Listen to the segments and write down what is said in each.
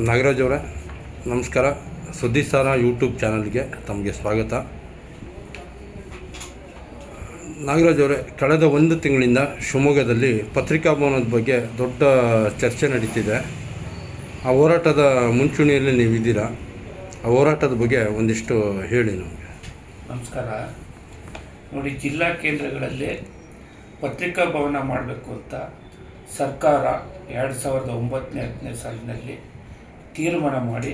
ನಾಗರಾಜ್ ಅವರೇ ನಮಸ್ಕಾರ. ಸುದ್ದಿಸಾರ ಯೂಟ್ಯೂಬ್ ಚಾನಲ್ಗೆ ತಮಗೆ ಸ್ವಾಗತ. ನಾಗರಾಜ್ ಅವರೇ, ಕಳೆದ ಒಂದು ತಿಂಗಳಿಂದ ಶಿವಮೊಗ್ಗದಲ್ಲಿ ಪತ್ರಿಕಾ ಭವನದ ಬಗ್ಗೆ ದೊಡ್ಡ ಚರ್ಚೆ ನಡೀತಿದೆ. ಆ ಹೋರಾಟದ ಮುಂಚೂಣಿಯಲ್ಲಿ ನೀವಿದ್ದೀರಾ. ಆ ಹೋರಾಟದ ಬಗ್ಗೆ ಒಂದಿಷ್ಟು ಹೇಳಿ ನಮಗೆ. ನಮಸ್ಕಾರ. ನೋಡಿ, ಜಿಲ್ಲಾ ಕೇಂದ್ರಗಳಲ್ಲಿ ಪತ್ರಿಕಾ ಭವನ ಮಾಡಬೇಕು ಅಂತ ಸರ್ಕಾರ 2009-10 ಸಾಲಿನಲ್ಲಿ ತೀರ್ಮಾನ ಮಾಡಿ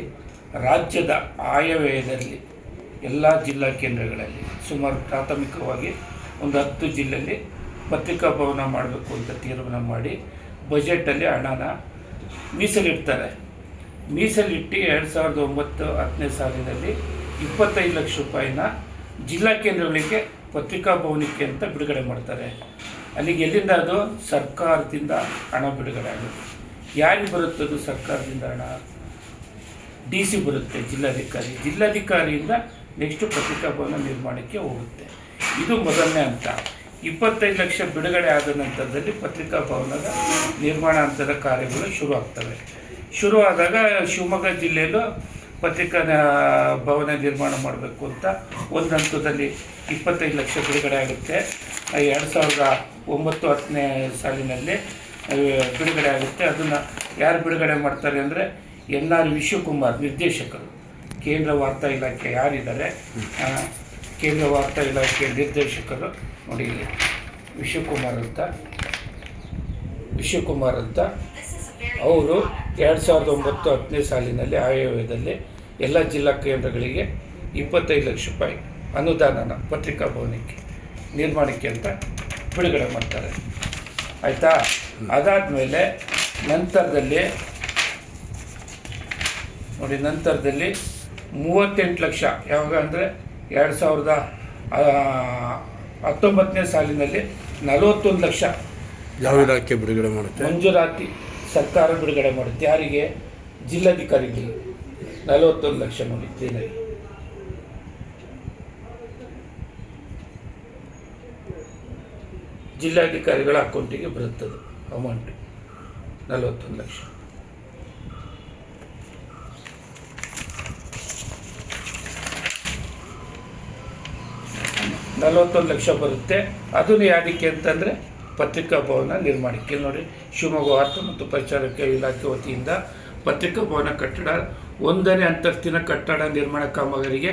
ರಾಜ್ಯದ ಆಯವ್ಯಯದಲ್ಲಿ ಎಲ್ಲ ಜಿಲ್ಲಾ ಕೇಂದ್ರಗಳಲ್ಲಿ ಸುಮಾರು ಪ್ರಾಥಮಿಕವಾಗಿ ಒಂದು 10 ಜಿಲ್ಲೆಯಲ್ಲಿ ಪತ್ರಿಕಾ ಭವನ ಮಾಡಬೇಕು ಅಂತ ತೀರ್ಮಾನ ಮಾಡಿ ಬಜೆಟಲ್ಲಿ ಹಣನ ಮೀಸಲಿಡ್ತಾರೆ. ಮೀಸಲಿಟ್ಟು 2009-10 ಸಾಲಿನಲ್ಲಿ 25 ಲಕ್ಷ ರೂಪಾಯಿನ ಜಿಲ್ಲಾ ಕೇಂದ್ರಗಳಿಗೆ ಪತ್ರಿಕಾ ಭವನಕ್ಕೆ ಅಂತ ಬಿಡುಗಡೆ ಮಾಡ್ತಾರೆ. ಅಲ್ಲಿಗೆ ಎಲ್ಲಿಂದ ಅದು ಸರ್ಕಾರದಿಂದ ಹಣ ಬಿಡುಗಡೆ ಆಗುತ್ತೆ. ಯಾರಿಗೆ ಬರುತ್ತದು ಸರ್ಕಾರದಿಂದ ಹಣ? DC ಬರುತ್ತೆ, ಜಿಲ್ಲಾಧಿಕಾರಿಯಿಂದ ನೆಕ್ಸ್ಟು ಪತ್ರಿಕಾ ಭವನ ನಿರ್ಮಾಣಕ್ಕೆ ಹೋಗುತ್ತೆ. ಇದು ಮೊದಲನೇ ಹಂತ. 25 ಲಕ್ಷ ಬಿಡುಗಡೆ ಆದ ನಂತರದಲ್ಲಿ ಪತ್ರಿಕಾ ಭವನದ ನಿರ್ಮಾಣ ಹಂತದ ಕಾರ್ಯಗಳು ಶುರು ಆದಾಗ ಶಿವಮೊಗ್ಗ ಜಿಲ್ಲೆಯಲ್ಲೂ ಪತ್ರಿಕಾ ಭವನ ನಿರ್ಮಾಣ ಮಾಡಬೇಕು ಅಂತ ಒಂದು ಹಂತದಲ್ಲಿ 25 ಲಕ್ಷ ಬಿಡುಗಡೆ ಆಗುತ್ತೆ. 2009-10 ಸಾಲಿನಲ್ಲಿ ಬಿಡುಗಡೆ ಆಗುತ್ತೆ. ಅದನ್ನು ಯಾರು ಬಿಡುಗಡೆ ಮಾಡ್ತಾರೆ ಅಂದರೆ NR ವಿಶ್ವಕುಮಾರ್ ನಿರ್ದೇಶಕರು, ಕೇಂದ್ರ ವಾರ್ತಾ ಇಲಾಖೆ ಯಾರಿದ್ದಾರೆ, ಕೇಂದ್ರ ವಾರ್ತಾ ಇಲಾಖೆ ನಿರ್ದೇಶಕರು ನೋಡಿ ಇಲ್ಲಿ ವಿಶ್ವಕುಮಾರ್ ಅಂತ ಅವರು 2009-10 ಸಾಲಿನಲ್ಲಿ ಆಯವ್ಯಯದಲ್ಲಿ ಎಲ್ಲ ಜಿಲ್ಲಾ ಕೇಂದ್ರಗಳಿಗೆ 25 ಲಕ್ಷ ರೂಪಾಯಿ ಅನುದಾನನ ಪತ್ರಿಕಾ ಭವನಕ್ಕೆ ನಿರ್ಮಾಣಕ್ಕೆ ಅಂತ ಬಿಡುಗಡೆ ಮಾಡ್ತಾರೆ. ಆಯಿತಾ? ಅದಾದಮೇಲೆ ನಂತರದಲ್ಲಿ 38 ಲಕ್ಷ ಯಾವಾಗ ಅಂದರೆ 2019 ಸಾಲಿನಲ್ಲಿ 41 ಲಕ್ಷ ಯಾವ ಇಲಾಖೆ ಬಿಡುಗಡೆ ಮಾಡುತ್ತೆ? ಮಂಜೂರಾತಿ ಸರ್ಕಾರ ಬಿಡುಗಡೆ ಮಾಡುತ್ತೆ. ಯಾರಿಗೆ? ಜಿಲ್ಲಾಧಿಕಾರಿಗಳಿಗೆ 41 ಲಕ್ಷ. ನೋಡಿ, ಜಿಲ್ಲಾಧಿಕಾರಿಗಳ ಅಕೌಂಟಿಗೆ ಬರುತ್ತದೆ ಅಮೌಂಟ್ 41 ಲಕ್ಷ. ಬರುತ್ತೆ. ಅದನ್ನು ಯಾವುದಕ್ಕೆ ಅಂತಂದರೆ ಪತ್ರಿಕಾ ಭವನ ನಿರ್ಮಾಣಕ್ಕೆ. ನೋಡಿ, ಶಿವಮೊಗ್ಗ ವಾರ್ತಾ ಮತ್ತು ಪ್ರಚಾರಕ್ಕೆ ಇಲಾಖೆ ವತಿಯಿಂದ ಪತ್ರಿಕಾ ಭವನ ಕಟ್ಟಡ 1ನೇ ಅಂತಸ್ತಿನ ಕಟ್ಟಡ ನಿರ್ಮಾಣ ಕಾಮಗಾರಿಗೆ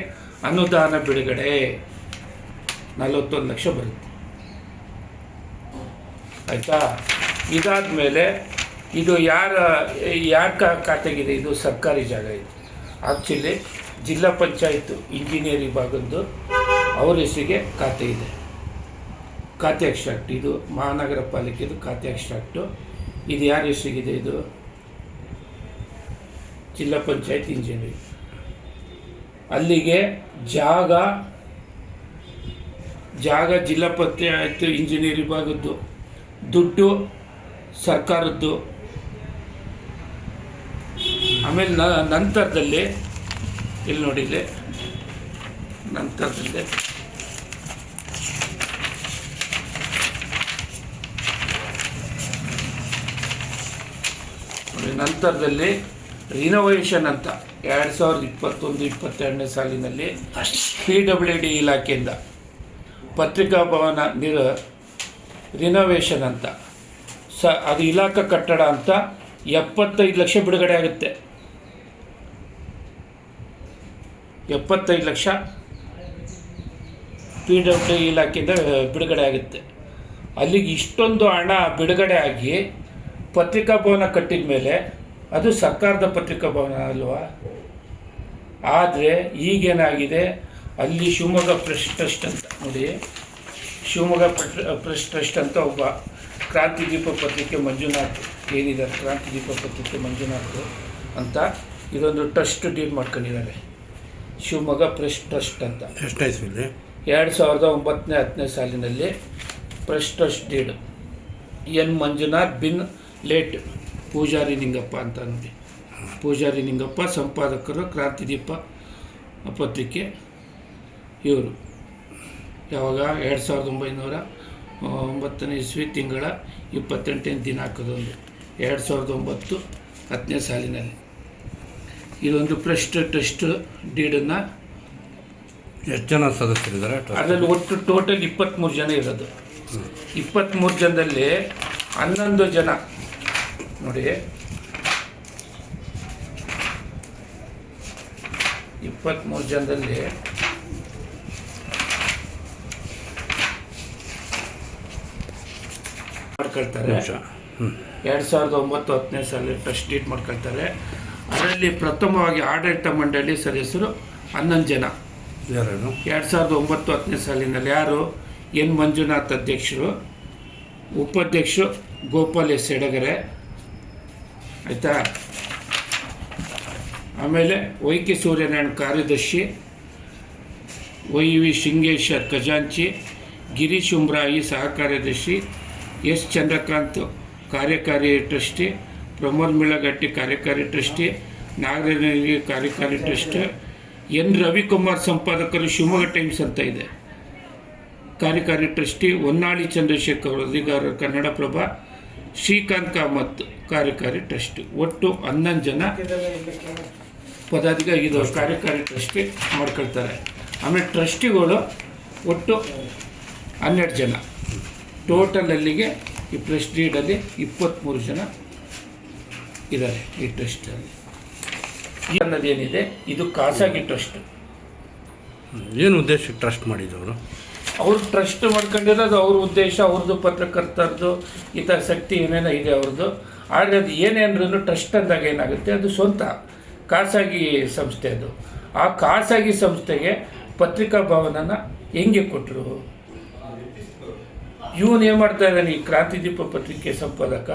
ಅನುದಾನ ಬಿಡುಗಡೆ 41 ಲಕ್ಷ ಬರುತ್ತೆ. ಆಯಿತಾ? ಇದಾದ ಮೇಲೆ ಇದು ಯಾರ ಖಾತೆಗಿದೆ? ಇದು ಸರ್ಕಾರಿ ಜಾಗ. ಇದು ಆ್ಯಕ್ಚುಲಿ ಜಿಲ್ಲಾ ಪಂಚಾಯತ್ ಇಂಜಿನಿಯರ್ ವಿಭಾಗದ್ದು ಅವ್ರ ಹೆಸರಿಗೆ ಖಾತೆ ಇದೆ. ಖಾತೆ ಎಕ್ಸ್ಟ್ರಾಕ್ಟ್ ಇದು ಮಹಾನಗರ ಪಾಲಿಕೆದು ಖಾತೆ ಎಕ್ಸ್ಟ್ರಾಕ್ಟು. ಇದು ಯಾರ ಹೆಸರಿಗಿದೆ? ಇದು ಜಿಲ್ಲಾ ಪಂಚಾಯತ್ ಇಂಜಿನಿಯರ್. ಅಲ್ಲಿಗೆ ಜಾಗ ಜಿಲ್ಲಾ ಪಂಚಾಯತ್ ಇಂಜಿನಿಯರ್ ವಿಭಾಗದ್ದು, ದುಡ್ಡು ಸರ್ಕಾರದ್ದು. ಆಮೇಲೆ ನಂತರದಲ್ಲಿ ಇಲ್ಲಿ ನೋಡಿದೆ, ನಂತರದಲ್ಲಿ ರಿನೋವೇಷನ್ ಅಂತ 2021-22 ಸಾಲಿನಲ್ಲಿ PWD ಇಲಾಖೆಯಿಂದ ಪತ್ರಿಕಾ ಭವನ ರಿನೋವೇಷನ್ ಅಂತ ಅದು ಇಲಾಖಾ ಕಟ್ಟಡ ಅಂತ 75 ಲಕ್ಷ ಬಿಡುಗಡೆ ಆಗುತ್ತೆ. 75 ಲಕ್ಷ PWD ಇಲಾಖೆಯಿಂದ ಬಿಡುಗಡೆ ಆಗುತ್ತೆ. ಅಲ್ಲಿಗೆ ಇಷ್ಟೊಂದು ಹಣ ಬಿಡುಗಡೆ ಆಗಿ ಪತ್ರಿಕಾ ಭವನ ಕಟ್ಟಿದ ಮೇಲೆ ಅದು ಸರ್ಕಾರದ ಪತ್ರಿಕಾ ಭವನ ಅಲ್ವಾ? ಆದರೆ ಈಗೇನಾಗಿದೆ, ಅಲ್ಲಿ ಶಿವಮೊಗ್ಗ ಪ್ರೆಸ್ ಟ್ರಸ್ಟ್ ಅಂತ ನೋಡಿ, ಶಿವಮೊಗ್ಗ ಪ್ರೆಸ್ ಟ್ರಸ್ಟ್ ಅಂತ ಒಬ್ಬ ಕ್ರಾಂತಿದೀಪ ಪತ್ರಿಕೆ ಮಂಜುನಾಥ್ ಏನಿದ್ದಾರೆ, ಕ್ರಾಂತಿದೀಪ ಪತ್ರಿಕೆ ಮಂಜುನಾಥ್ ಅಂತ ಇದೊಂದು ಟ್ರಸ್ಟ್ ಡೀಲ್ ಮಾಡ್ಕೊಂಡಿದ್ದಾರೆ, ಶಿವಮೊಗ್ಗ ಪ್ರೆಸ್ ಟ್ರಸ್ಟ್ ಅಂತ. 2009-10 ಸಾಲಿನಲ್ಲಿ press trust deed N Manjunath ಬಿನ್ ಲೇಟ್ ಪೂಜಾರಿ ನಿಂಗಪ್ಪ ಅಂತ ನೋಡಿ. ಪೂಜಾರಿ ನಿಂಗಪ್ಪ ಸಂಪಾದಕರು, ಕ್ರಾಂತಿದೀಪ ಪತ್ರಿಕೆ ಇವರು. ಯಾವಾಗ? 2009 ಇಸ್ವಿ ತಿಂಗಳ 28ನೇ ದಿನಾಂಕದಂದು 2009-10 ಸಾಲಿನಲ್ಲಿ ಇದೊಂದು ಟ್ರಸ್ಟ್ ಡೀಡನ್ನು ಎಷ್ಟು ಜನ ಸದಸ್ಯರಿದ್ದಾರೆ ಟ್ರಸ್ಟ್? ಅದರಲ್ಲಿ ಒಟ್ಟು ಟೋಟಲ್ 23 ಜನ ಇರೋದು. 23 ಜನದಲ್ಲಿ 11 ಜನ ನೋಡಿ, 23 ಜನದಲ್ಲಿ ಮಾಡ್ಕೊಳ್ತಾರೆ. 2009-10ನೇ ಸಾಲ ಟ್ರಸ್ಟ್ ಡೀಡ್ ಮಾಡ್ಕೊಳ್ತಾರೆ. ಅದರಲ್ಲಿ ಪ್ರಥಮವಾಗಿ ಆಡಳಿತ ಮಂಡಳಿ ಸದಸ್ಯರು 11 ಜನ. ಯಾರು? 2009-10ನೇ ಸಾಲಿನಲ್ಲಿ ಯಾರು? ಎನ್ ಮಂಜುನಾಥ್ ಅಧ್ಯಕ್ಷರು, ಉಪಾಧ್ಯಕ್ಷರು ಗೋಪಾಲ್ ಎಸ್ ಎಡಗೆರೆ, ಆಯಿತಾ. ಆಮೇಲೆ ವೈ ಕೆ ಸೂರ್ಯನಾರಾಯಣ ಕಾರ್ಯದರ್ಶಿ, ವೈ ವಿ ಶಿಂಗೇಶ್ವರ್ ಖಜಾಂಚಿ, ಗಿರೀಶ್ ಉಮ್ರಾಯಿ ಸಹ ಕಾರ್ಯದರ್ಶಿ, ಎಸ್ ಚಂದ್ರಕಾಂತ್ ಕಾರ್ಯಕಾರಿ ಟ್ರಸ್ಟಿ, ಪ್ರಮೋದ್ ಮಿಳಗಟ್ಟಿ ಕಾರ್ಯಕಾರಿ ಟ್ರಸ್ಟಿ, ನಾಗರಾಜ ಕಾರ್ಯಕಾರಿ ಟ್ರಸ್ಟ್, ಎನ್ ರವಿಕುಮಾರ್ ಸಂಪಾದಕರು ಶಿವಮೊಗ್ಗ ಟೈಮ್ಸ್ ಅಂತ ಇದೆ ಕಾರ್ಯಕಾರಿ ಟ್ರಸ್ಟಿ, ಹೊನ್ನಾಳಿ ಚಂದ್ರಶೇಖರ್ ಅಧಿಕಾರ ಕನ್ನಡಪ್ರಭ, ಶ್ರೀಕಾಂತ್ ಕಾಮತ್ ಕಾರ್ಯಕಾರಿ ಟ್ರಸ್ಟ್. ಒಟ್ಟು 11 ಜನ ಪದಾಧಿಕಾರಿ ಇದು ಕಾರ್ಯಕಾರಿ ಟ್ರಸ್ಟಿ ಮಾಡ್ಕೊಳ್ತಾರೆ. ಆಮೇಲೆ ಟ್ರಸ್ಟಿಗಳು ಒಟ್ಟು 12 ಜನ. ಟೋಟಲ್ ಅಲ್ಲಿಗೆ ಈ ಟ್ರಸ್ಟ್ ಡೀಡಲ್ಲಿ 23 ಜನ ಇದ್ದಾರೆ ಈ ಟ್ರಸ್ಟಲ್ಲಿ. ಈ ಅನ್ನೋದೇನಿದೆ ಇದು ಖಾಸಗಿ ಟ್ರಸ್ಟ್. ಏನು ಉದ್ದೇಶಕ್ಕೆ ಟ್ರಸ್ಟ್ ಮಾಡಿದವರು? ಅವ್ರು ಟ್ರಸ್ಟ್ ಮಾಡ್ಕೊಂಡಿರೋದು ಅವ್ರ ಉದ್ದೇಶ, ಅವ್ರದ್ದು ಪತ್ರಕರ್ತರದ್ದು ಹಿತಾಸಕ್ತಿ ಏನೇನೋ ಇದೆ ಅವ್ರದ್ದು. ಆದರೆ ಅದು ಏನೇನ್ರೂ ಟ್ರಸ್ಟ್ ಅಂದಾಗ ಏನಾಗುತ್ತೆ, ಅದು ಸ್ವಂತ ಖಾಸಗಿ ಸಂಸ್ಥೆ. ಅದು ಆ ಖಾಸಗಿ ಸಂಸ್ಥೆಗೆ ಪತ್ರಿಕಾ ಭವನನ ಹೆಂಗೆ ಕೊಟ್ಟರು? ಇವನು ಏನು ಮಾಡ್ತಾ ಇದ್ದಾನೆ, ಈ ಕ್ರಾಂತಿದೀಪ ಪತ್ರಿಕೆ ಸಂಪಾದಕ,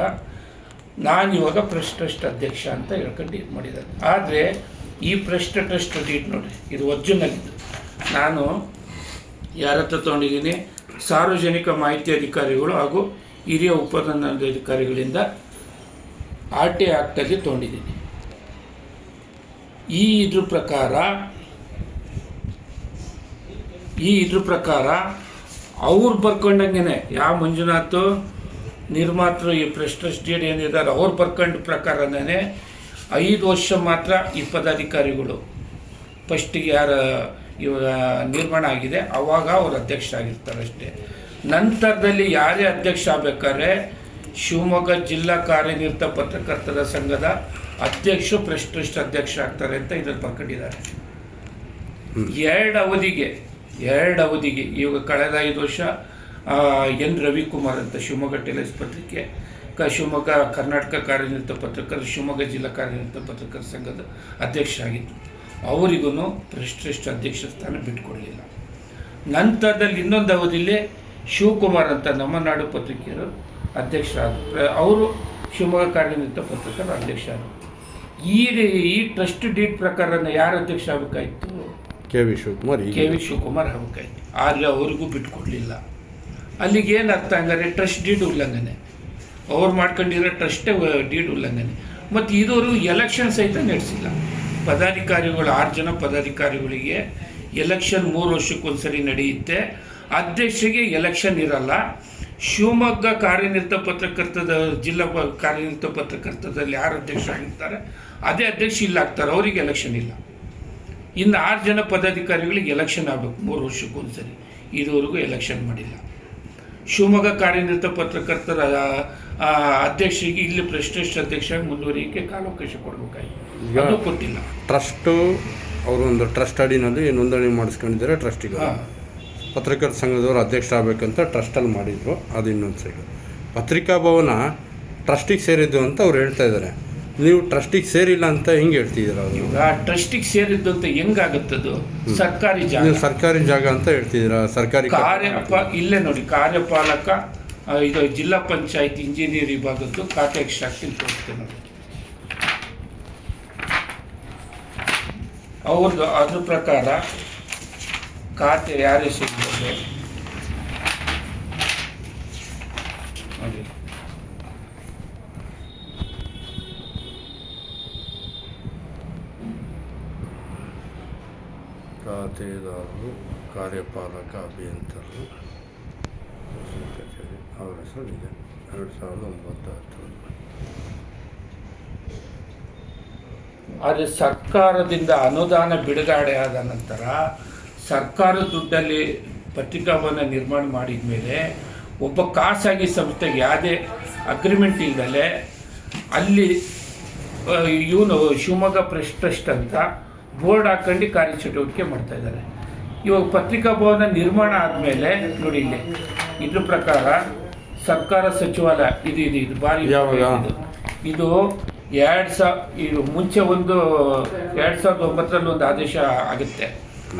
ನಾನು ಇವಾಗ ಪ್ರೆಸ್ ಟ್ರಸ್ಟ್ ಅಧ್ಯಕ್ಷ ಅಂತ ಹೇಳ್ಕೊಂಡು ಇದು ಮಾಡಿದ್ದಾನೆ. ಆದರೆ ಈ ಪ್ರೆಸ್ ಟ್ರಸ್ಟ್ ಡೀಟ್ ನೋಡಿ, ಇದು ಒರಿಜಿನಲ್. ಇದು ನಾನು ಯಾರ ಹತ್ರ ತೊಗೊಂಡಿದ್ದೀನಿ? ಸಾರ್ವಜನಿಕ ಮಾಹಿತಿ ಅಧಿಕಾರಿಗಳು ಹಾಗೂ ಹಿರಿಯ ಉಪನೋಂದಣಾಧಿಕಾರಿಗಳಿಂದ RT ಆ್ಯಕ್ಟಲ್ಲಿ ತೊಗೊಂಡಿದ್ದೀನಿ. ಇದ್ರ ಪ್ರಕಾರ ಅವ್ರು ಬರ್ಕೊಂಡಂಗೆ ಯಾವ ಮಂಜುನಾಥ್ ನಿರ್ಮಾತೃ ಈ ಪ್ರೆಸ್ ಟ್ರಸ್ಟ್ ಡೀಡ್ ಏನಿದ್ದಾರೆ ಅವ್ರು ಬರ್ಕೊಂಡ ಪ್ರಕಾರನೇ 5 ವರ್ಷ ಮಾತ್ರ ಈ ಪದಾಧಿಕಾರಿಗಳು ಫಸ್ಟಿಗೆ ಯಾರ ಇವಾಗ ನಿರ್ಮಾಣ ಆಗಿದೆ ಆವಾಗ ಅವರು ಅಧ್ಯಕ್ಷರಾಗಿರ್ತಾರೆ ಅಷ್ಟೇ. ನಂತರದಲ್ಲಿ ಯಾರೇ ಅಧ್ಯಕ್ಷ ಆಗಬೇಕಾದ್ರೆ ಶಿವಮೊಗ್ಗ ಜಿಲ್ಲಾ ಕಾರ್ಯನಿರತ ಪತ್ರಕರ್ತರ ಸಂಘದ ಅಧ್ಯಕ್ಷರು ಪ್ರೆಸ್ ಟ್ರಸ್ಟ್ ಅಧ್ಯಕ್ಷ ಆಗ್ತಾರೆ ಅಂತ ಇದನ್ನು ಬರ್ಕೊಂಡಿದ್ದಾರೆ. 2 ಅವಧಿಗೆ ಇವಾಗ ಕಳೆದ 5 ವರ್ಷ ಎನ್ ರವಿಕುಮಾರ್ ಅಂತ ಶಿವಮೊಗ್ಗ ಟೈಮ್ಸ್ ಪತ್ರಿಕೆ, ಶಿವಮೊಗ್ಗ ಕರ್ನಾಟಕ ಕಾರ್ಯನಿರತ ಪತ್ರಕರ್ತರು ಶಿವಮೊಗ್ಗ ಜಿಲ್ಲಾ ಕಾರ್ಯನಿರತ ಪತ್ರಕರ್ತರ ಸಂಘದ ಅಧ್ಯಕ್ಷರಾಗಿದ್ದರು. ಅವರಿಗೂ ಪ್ರೆಸ್ ಟ್ರಸ್ಟ್ ಅಧ್ಯಕ್ಷ ಸ್ಥಾನ ಬಿಟ್ಟುಕೊಡಲಿಲ್ಲ. ನಂತರದಲ್ಲಿ ಇನ್ನೊಂದು ಅವಧಿಯಲ್ಲಿ ಶಿವಕುಮಾರ್ ಅಂತ ನಮ್ಮ ನಾಡು ಪತ್ರಿಕೆಯರು ಅಧ್ಯಕ್ಷರಾದರು. ಅವರು ಶಿವಮೊಗ್ಗ ಕಾರ್ಯನಿರತ ಪತ್ರಕರ್ತರ ಅಧ್ಯಕ್ಷರಾದರು. ಈ ಟ್ರಸ್ಟ್ ಡೀಡ್ ಪ್ರಕಾರನ ಯಾರು ಅಧ್ಯಕ್ಷ ಆಗಬೇಕಾಯಿತು? ಕೆ ವಿ ಶಿವಕುಮಾರ್ ಆಗಬೇಕಾಯಿತು. ಆದರೆ ಅವ್ರಿಗೂ ಬಿಟ್ಟುಕೊಡಲಿಲ್ಲ. ಅಲ್ಲಿಗೆ ಏನು ಅರ್ಥ ಹಂಗಾರೆ? ಟ್ರಸ್ಟ್ ಡೀಡ್ ಉಲ್ಲಂಘನೆ, ಅವ್ರು ಮಾಡ್ಕೊಂಡಿರೋ ಟ್ರಸ್ಟೇ ಡೀಡ್ ಉಲ್ಲಂಘನೆ. ಮತ್ತು ಇದವರು ಎಲೆಕ್ಷನ್ ಸಹಿತ ನಡೆಸಿಲ್ಲ. ಪದಾಧಿಕಾರಿಗಳು 6 ಜನ ಪದಾಧಿಕಾರಿಗಳಿಗೆ ಎಲೆಕ್ಷನ್ 3 ವರ್ಷಕ್ಕೊಂದ್ಸರಿ ನಡೆಯುತ್ತೆ. ಅಧ್ಯಕ್ಷರಿಗೆ ಎಲೆಕ್ಷನ್ ಇರಲ್ಲ. ಶಿವಮೊಗ್ಗ ಕಾರ್ಯನಿರತ ಪತ್ರಕರ್ತದ ಜಿಲ್ಲಾ ಕಾರ್ಯನಿರತ ಪತ್ರಕರ್ತದಲ್ಲಿ ಯಾರು ಅಧ್ಯಕ್ಷ ಆಗಿರ್ತಾರೆ ಅದೇ ಅಧ್ಯಕ್ಷ ಇಲ್ಲ ಆಗ್ತಾರೆ, ಅವರಿಗೆ ಎಲೆಕ್ಷನ್ ಇಲ್ಲ. ಇನ್ನು 6 ಜನ ಪದಾಧಿಕಾರಿಗಳಿಗೆ ಎಲೆಕ್ಷನ್ ಆಗಬೇಕು 3 ವರ್ಷಕ್ಕೊಂದ್ಸರಿ. ಇದುವರೆಗೂ ಎಲೆಕ್ಷನ್ ಮಾಡಿಲ್ಲ. ಶಿವಮೊಗ್ಗ ಕಾರ್ಯನಿರತ ಪತ್ರಕರ್ತರ ಅಧ್ಯಕ್ಷರಿಗೆ ಇಲ್ಲಿ ಪ್ರೆಸ್ ಟ್ರಸ್ಟ್ ಅಧ್ಯಕ್ಷರಾಗಿ ಮುಂದುವರಿಯಕ್ಕೆ ಕಾಲಾವಕಾಶ ಕೊಡಬೇಕಾಗಿತ್ತು, ಅದು ಕೊಟ್ಟಿಲ್ಲ. ಟ್ರಸ್ಟು ಅವರು ಒಂದು ಟ್ರಸ್ಟ್ ಅಡಿನಲ್ಲಿ ನೋಂದಣಿ ಮಾಡಿಸ್ಕೊಂಡಿದ್ದಾರೆ. ಟ್ರಸ್ಟಿಗೆ ಪತ್ರಕರ್ತರ ಸಂಘದವರು ಅಧ್ಯಕ್ಷ ಆಗಬೇಕಂತ ಟ್ರಸ್ಟಲ್ಲಿ ಮಾಡಿದರು. ಅದು ಇನ್ನೊಂದು ಸೈಡು. ಪತ್ರಿಕಾ ಭವನ ಟ್ರಸ್ಟಿಗೆ ಸೇರಿದ್ದು ಅಂತ ಅವ್ರು ಹೇಳ್ತಾ ಇದ್ದಾರೆ. ನೀವು ಟ್ರಸ್ಟಿಗೆ ಸೇರಿಲ್ಲ ಅಂತ ಹೆಂಗೆ ಹೇಳ್ತಿದ್ದೀರಾ? ಅದು ಟ್ರಸ್ಟಿಗೆ ಸೇರಿದ್ದು ಅಂತ ಹೆಂಗಾಗುತ್ತದು? ಸರ್ಕಾರಿ ಜಾಗ, ನೀವು ಸರ್ಕಾರಿ ಜಾಗ ಅಂತ ಹೇಳ್ತಿದ್ದೀರಾ. ಸರ್ಕಾರಿ ಇಲ್ಲೇ ನೋಡಿ, ಕಾರ್ಯಪಾಲಕ ಇದು ಜಿಲ್ಲಾ ಪಂಚಾಯತ್ ಇಂಜಿನಿಯರ್ ವಿಭಾಗದ್ದು ಖಾತೆ ಎಕ್ಸ್ಟ್ರಾಕ್ಟಿಂಗ್ ತೋರಿಸ್ತೇನೆ ನೋಡಿ. ಅವ್ರದ್ದು ಅದ್ರ ಪ್ರಕಾರ ಖಾತೆ ಯಾರೇ ಸಿಗ್ಬೋದು ನೋಡಿ. ಖಾತೆದಾರರು ಕಾರ್ಯಪಾಲಕ ಅಭಿಯಂತರರು ಕಚೇರಿ ಅವರ ಹೆಸರು ಇದೆ. 2009-10 ಆದರೆ ಸರ್ಕಾರದಿಂದ ಅನುದಾನ ಬಿಡುಗಡೆ ಆದ ನಂತರ ಸರ್ಕಾರದ ದುಡ್ಡಲ್ಲಿ ಪತ್ರಿಕಾಭವನ ನಿರ್ಮಾಣ ಮಾಡಿದ ಮೇಲೆ ಒಬ್ಬ ಖಾಸಗಿ ಸಂಸ್ಥೆಗೆ ಯಾವುದೇ ಅಗ್ರಿಮೆಂಟ್ ಇಲ್ಲದಲೆ ಅಲ್ಲಿ ಇವನು ಶಿವಮೊಗ್ಗ ಪ್ರೆಸ್ ಟ್ರಸ್ಟ್ ಅಂತ ಬೋರ್ಡ್ ಹಾಕೊಂಡು ಕಾರ್ಯಚಟುವಟಿಕೆ ಮಾಡ್ತಾಯಿದ್ದಾರೆ. ಇವಾಗ ಪತ್ರಿಕಾಭವನ ನಿರ್ಮಾಣ ಆದಮೇಲೆ ನೋಡಿ ಇಲ್ಲಿ ಇದ್ರ ಪ್ರಕಾರ ಸರ್ಕಾರ ಸಚಿವಾಲಯ ಇದು ಭಾರಿ ಇದು ಇದು ಮುಂಚೆ 2009ರಲ್ಲಿ ಒಂದು ಆದೇಶ ಆಗುತ್ತೆ.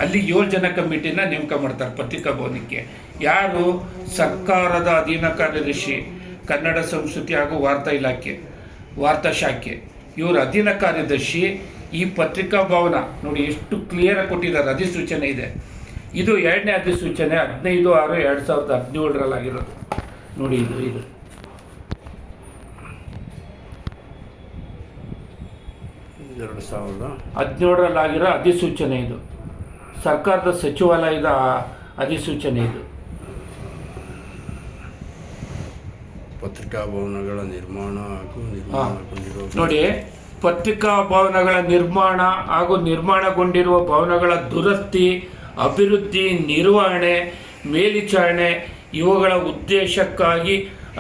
ಅಲ್ಲಿ 7 ಜನ ಕಮಿಟಿನ ನೇಮಕ ಮಾಡ್ತಾರೆ ಪತ್ರಿಕಾಭವನಕ್ಕೆ. ಯಾರು? ಸರ್ಕಾರದ ಅಧೀನ ಕಾರ್ಯದರ್ಶಿ, ಕನ್ನಡ ಸಂಸ್ಕೃತಿ ಹಾಗೂ ವಾರ್ತಾ ಶಾಖೆ ಇವರು ಅಧೀನ ಕಾರ್ಯದರ್ಶಿ. ಈ ಪತ್ರಿಕಾಭವನ ನೋಡಿ ಎಷ್ಟು ಕ್ಲಿಯರಾಗಿ ಕೊಟ್ಟಿದ್ದಾರೆ, ಅಧಿಸೂಚನೆ ಇದೆ. ಇದು 2ನೇ ಅಧಿಸೂಚನೆ 15/6/2017 ಆಗಿರೋದು ನೋಡಿ. ಇದು 2017 ಆಗಿರೋ ಅಧಿಸೂಚನೆ. ಇದು ಸರ್ಕಾರದ ಸಚಿವಾಲಯದ ಅಧಿಸೂಚನೆ. ಇದು ಪತ್ರಿಕಾಭವನಗಳ ನಿರ್ಮಾಣ ನೋಡಿ, ಪತ್ರಿಕಾಭವನಗಳ ನಿರ್ಮಾಣ ಹಾಗೂ ನಿರ್ಮಾಣಗೊಂಡಿರುವ ಭವನಗಳ ದುರಸ್ತಿ, ಅಭಿವೃದ್ಧಿ, ನಿರ್ವಹಣೆ, ಮೇಲ್ವಿಚಾರಣೆ ಇವುಗಳ ಉದ್ದೇಶಕ್ಕಾಗಿ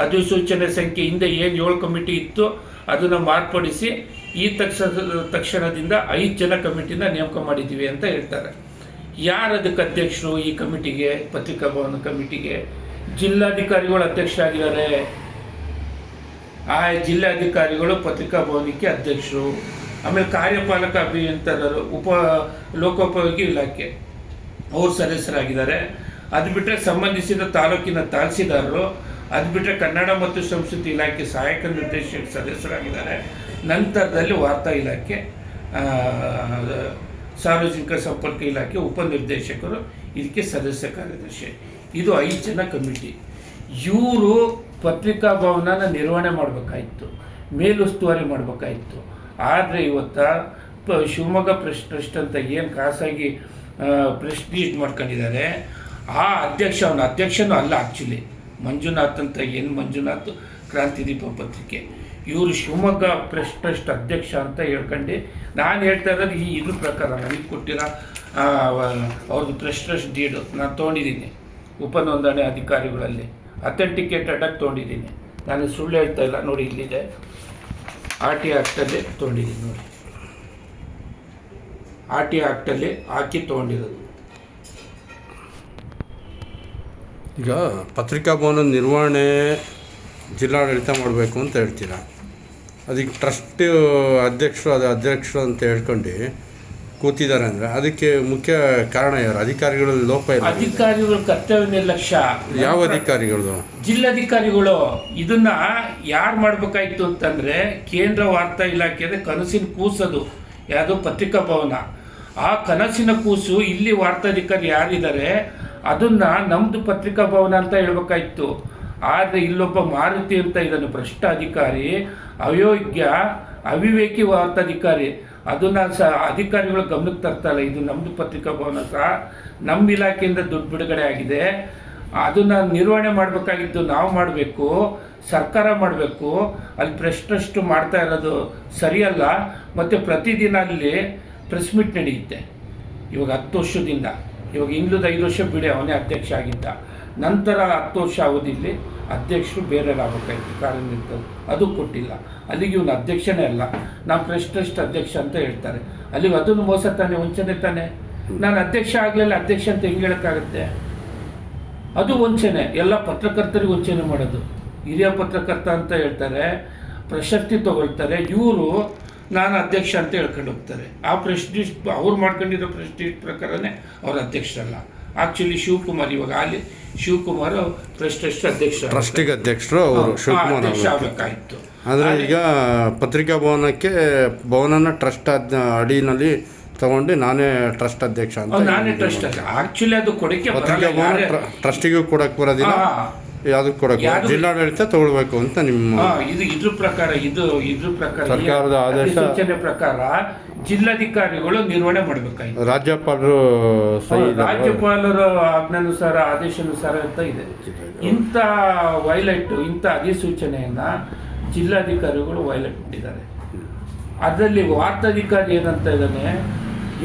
ಅಧಿಸೂಚನೆ ಸಂಖ್ಯೆ ಹಿಂದೆ ಏನು 7 ಕಮಿಟಿ ಇತ್ತು ಅದನ್ನು ಮಾರ್ಪಡಿಸಿ ಈ ತಕ್ಷಣದಿಂದ 5 ಜನ ಕಮಿಟಿನ ನೇಮಕ ಮಾಡಿದ್ದೀವಿ ಅಂತ ಹೇಳ್ತಾರೆ. ಯಾರು ಅದಕ್ಕೆ ಅಧ್ಯಕ್ಷರು? ಈ ಕಮಿಟಿಗೆ, ಪತ್ರಿಕಾಭವನ ಕಮಿಟಿಗೆ ಜಿಲ್ಲಾಧಿಕಾರಿಗಳು ಅಧ್ಯಕ್ಷರಾಗಿದ್ದಾರೆ. ಆ ಜಿಲ್ಲಾಧಿಕಾರಿಗಳು ಪತ್ರಿಕಾಭವನಕ್ಕೆ ಅಧ್ಯಕ್ಷರು. ಆಮೇಲೆ ಕಾರ್ಯಪಾಲಕ ಅಭಿಯಂತರರು, ಲೋಕೋಪಯೋಗಿ ಇಲಾಖೆ ಅವರು ಸದಸ್ಯರಾಗಿದ್ದಾರೆ. ಅದು ಬಿಟ್ಟರೆ ಸಂಬಂಧಿಸಿದ ತಾಲೂಕಿನ ತಹಸೀಲ್ದಾರರು, ಅದು ಬಿಟ್ಟರೆ ಕನ್ನಡ ಮತ್ತು ಸಂಸ್ಕೃತಿ ಇಲಾಖೆ ಸಹಾಯಕ ನಿರ್ದೇಶಕ ಸದಸ್ಯರಾಗಿದ್ದಾರೆ. ನಂತರದಲ್ಲಿ ವಾರ್ತಾ ಇಲಾಖೆ, ಸಾರ್ವಜನಿಕ ಸಂಪರ್ಕ ಇಲಾಖೆ ಉಪನಿರ್ದೇಶಕರು, ಇದಕ್ಕೆ ಸದಸ್ಯ ಕಾರ್ಯದರ್ಶಿ. ಇದು 5 ಜನ ಕಮಿಟಿ. ಇವರು ಪತ್ರಿಕಾಭವನನ ನಿರ್ವಹಣೆ ಮಾಡಬೇಕಾಯಿತು, ಮೇಲುಸ್ತುವಾರಿ ಮಾಡಬೇಕಾಯಿತು. ಆದರೆ ಇವತ್ತು ಶಿವಮೊಗ್ಗ ಪ್ರೆಸ್ ಟ್ರಸ್ಟ್ ಅಂತ ಏನು ಖಾಸಗಿ ಪ್ರೆಸ್ಟೀಜ್ ಮಾಡ್ಕೊಂಡಿದ್ದಾರೆ, ಆ ಅವನ ಅಧ್ಯಕ್ಷನೂ ಅಲ್ಲ ಆ್ಯಕ್ಚುಲಿ, ಮಂಜುನಾಥ್ ಅಂತ. ಏನು ಮಂಜುನಾಥ್? ಕ್ರಾಂತಿದೀಪ ಪತ್ರಿಕೆ. ಇವರು ಶಿವಮೊಗ್ಗ ಪ್ರೆಸ್ ಟ್ರಸ್ಟ್ ಅಧ್ಯಕ್ಷ ಅಂತ ಹೇಳ್ಕೊಂಡು ನಾನು ಹೇಳ್ತಾ ಇರೋದು ಇದ್ರ ಪ್ರಕಾರ ನನಗೆ ಕೊಟ್ಟಿರೋ ಅವ್ರದ್ದು ಪ್ರೆಸ್ ಟ್ರಸ್ಟ್ ಡೀಡು ನಾನು ತೊಗೊಂಡಿದ್ದೀನಿ. ಉಪನೋಂದಣಿ ಅಧಿಕಾರಿಗಳಲ್ಲಿ ಅಥೆಂಟಿಕೇಟೆಡ್ ಆಗಿ ತೊಗೊಂಡಿದ್ದೀನಿ. ನಾನು ಸುಳ್ಳು ಹೇಳ್ತಾ ಇಲ್ಲ. ನೋಡಿ ಇಲ್ಲಿದೆ, RT ಆ್ಯಕ್ಟಲ್ಲಿ ತೊಗೊಂಡಿದ್ದೀನಿ. ನೋಡಿ RT ಆ್ಯಕ್ಟಲ್ಲಿ ಹಾಕಿ ತೊಗೊಂಡಿರೋದು. ಈಗ ಪತ್ರಿಕಾಭವನ ನಿರ್ವಹಣೆ ಜಿಲ್ಲಾಡಳಿತ ಮಾಡಬೇಕು ಅಂತ ಹೇಳ್ತೀರಾ. ಅದಕ್ಕೆ ಟ್ರಸ್ಟ್ ಅಧ್ಯಕ್ಷರು ಅಂತ ಹೇಳ್ಕೊಂಡು ಕೂತಿದ್ದಾರೆ ಅಂದರೆ ಅದಕ್ಕೆ ಮುಖ್ಯ ಕಾರಣ ಯಾರು? ಅಧಿಕಾರಿಗಳಲ್ಲಿ ಲೋಪ ಇಲ್ಲ. ಅಧಿಕಾರಿಗಳ ಕರ್ತವ್ಯ ನಿರ್ಲಕ್ಷ್ಯ. ಯಾವ ಅಧಿಕಾರಿಗಳು? ಜಿಲ್ಲಾಧಿಕಾರಿಗಳು. ಇದನ್ನ ಯಾರು ಮಾಡಬೇಕಾಯ್ತು ಅಂತಂದರೆ ಕೇಂದ್ರ ವಾರ್ತಾ ಇಲಾಖೆಯ ಕನಸಿನ ಕೂಸದು ಯಾವುದು ಪತ್ರಿಕಾಭವನ. ಆ ಕನಸಿನ ಕೂಸು ಇಲ್ಲಿ ವಾರ್ತಾಧಿಕಾರಿ ಯಾರಿದ್ದಾರೆ ಅದನ್ನು ನಮ್ಮದು ಪತ್ರಿಕಾಭವನ ಅಂತ ಹೇಳ್ಬೇಕಾಯ್ತು. ಆದರೆ ಇಲ್ಲೊಬ್ಬ ಮಾರುತಿ ಅಂತ ಇದನ್ನು ಭ್ರಷ್ಟ ಅಧಿಕಾರಿ, ಅಯೋಗ್ಯ, ಅವಿವೇಕಿ ವಾರ್ತಾಧಿಕಾರಿ, ಅದನ್ನು ಅಧಿಕಾರಿಗಳು ಗಮನಕ್ಕೆ ತರ್ತಾಯಿಲ್ಲ. ಇದು ನಮ್ಮದು ಪತ್ರಿಕಾಭವನ ಸಹ ನಮ್ಮ ಇಲಾಖೆಯಿಂದ ದುಡ್ಡು ಬಿಡುಗಡೆ ಆಗಿದೆ, ಅದನ್ನು ನಿರ್ವಹಣೆ ಮಾಡಬೇಕಾಗಿದ್ದು ನಾವು ಮಾಡಬೇಕು, ಸರ್ಕಾರ ಮಾಡಬೇಕು. ಅಲ್ಲಿ ಪ್ರೆಸ್ ಟ್ರಸ್ಟ್ ಮಾಡ್ತಾ ಇರೋದು ಸರಿಯಲ್ಲ. ಮತ್ತು ಪ್ರತಿದಿನ ಅಲ್ಲಿ ಪ್ರೆಸ್ ಮೀಟ್ ನಡೆಯುತ್ತೆ. ಇವಾಗ 10 ವರ್ಷದಿಂದ, ಇವಾಗ ಇನ್ನೂದು 5 ವರ್ಷ ಬಿಡಿ ಅವನೇ ಅಧ್ಯಕ್ಷ ಆಗಿದ್ದ. ನಂತರ 10 ವರ್ಷ ಅವಧಿಯಲ್ಲಿ ಅಧ್ಯಕ್ಷರು ಬೇರೆ ಆಗಬೇಕಾಯ್ತು ಕಾರ್ಯನಿರ್ವಹಿಸೋದು, ಅದು ಕೊಟ್ಟಿಲ್ಲ. ಅಲ್ಲಿಗೆ ಇವನು ಅಧ್ಯಕ್ಷನೇ ಅಲ್ಲ, ನಾವು ಪ್ರೆಸ್ ಟ್ರಸ್ಟ್ ಅಧ್ಯಕ್ಷ ಅಂತ ಹೇಳ್ತಾರೆ. ಅಲ್ಲಿಗೆ ಅದನ್ನು ಮೋಸ ತಾನೆ, ವಂಚನೆ ತಾನೆ. ನಾನು ಅಧ್ಯಕ್ಷ ಆಗಲಿಲ್ಲ, ಅಧ್ಯಕ್ಷ ಅಂತ ಹೆಂಗೆ ಹೇಳೋಕ್ಕಾಗುತ್ತೆ? ಅದು ವಂಚನೆ. ಎಲ್ಲ ಪತ್ರಕರ್ತರಿಗೆ ವಂಚನೆ ಮಾಡೋದು. ಹಿರಿಯ ಪತ್ರಕರ್ತ ಅಂತ ಹೇಳ್ತಾರೆ, ಪ್ರಶಸ್ತಿ ತಗೊಳ್ತಾರೆ. ಇವರು ನಾನು ಅಧ್ಯಕ್ಷ ಅಂತ ಹೇಳ್ಕೊಂಡು ಹೋಗ್ತಾರೆ. ಆ ಪ್ರೆಸ್ಟೀಜ್ ಅವ್ರು ಮಾಡ್ಕೊಂಡಿರೋ ಪ್ರೆಸ್ಟೀಜ್ ಪ್ರಕಾರನೇ ಅವ್ರ ಅಧ್ಯಕ್ಷರಲ್ಲ. ಆ್ಯಕ್ಚುಲಿ ಶಿವಕುಮಾರ್, ಇವಾಗ ಅಲ್ಲಿ ಶಿವಕುಮಾರ್ ಪ್ರೆಸ್ ಟ್ರಸ್ಟ್ ಟ್ರಸ್ಟಿಗೆ ಅಧ್ಯಕ್ಷರು ಅವರು ಶಿವಕುಮಾರ್ ಆಗಬೇಕಾಯಿತು. ಆದರೆ ಈಗ ಪತ್ರಿಕಾ ಭವನನ ಟ್ರಸ್ಟ್ ಅಡಿನಲ್ಲಿ ತಗೊಂಡು ನಾನೇ ಟ್ರಸ್ಟ್ ಅಧ್ಯಕ್ಷ ಅಂತ. ನಾನೇ ಟ್ರಸ್ಟ್ ಆ್ಯಕ್ಚುಲಿ ಅದು ಕೊಡಕ್ಕೆ ಪತ್ರಿಕಾ ಭವನ ಟ್ರಸ್ಟಿಗೂ ಕೊಡಕ್ಕೆ ಬರೋದಿಲ್ಲ, ಯಾವುದಕ್ಕೆ ಕೊಡಕ್ಕೆ ಜಿಲ್ಲಾಡಳಿತ ತಗೊಳ್ಬೇಕು ಅಂತ ನಿಮ್ಮ ಇದ್ರ ಪ್ರಕಾರ. ಇದ್ರ ಪ್ರಕಾರ ಸರ್ಕಾರದ ಆದೇಶ ಸೂಚನೆ ಪ್ರಕಾರ ಜಿಲ್ಲಾಧಿಕಾರಿಗಳು ನಿರ್ವಹಣೆ ಮಾಡಬೇಕಾಗಿತ್ತು. ರಾಜ್ಯಪಾಲರ ಆಜ್ಞಾನುಸಾರ, ಆದೇಶಾನುಸಾರ ಅಂತ ಇದೆ. ಇಂಥ ವೈಲೇಟ್, ಇಂಥ ಅಧಿಸೂಚನೆಯನ್ನು ಜಿಲ್ಲಾಧಿಕಾರಿಗಳು ವೈಲೇಟ್ ಮಾಡಿದ್ದಾರೆ. ಅದರಲ್ಲಿ ವಾರ್ತಾಧಿಕಾರಿ ಏನಂತ ಇದ್ದಾನೆ,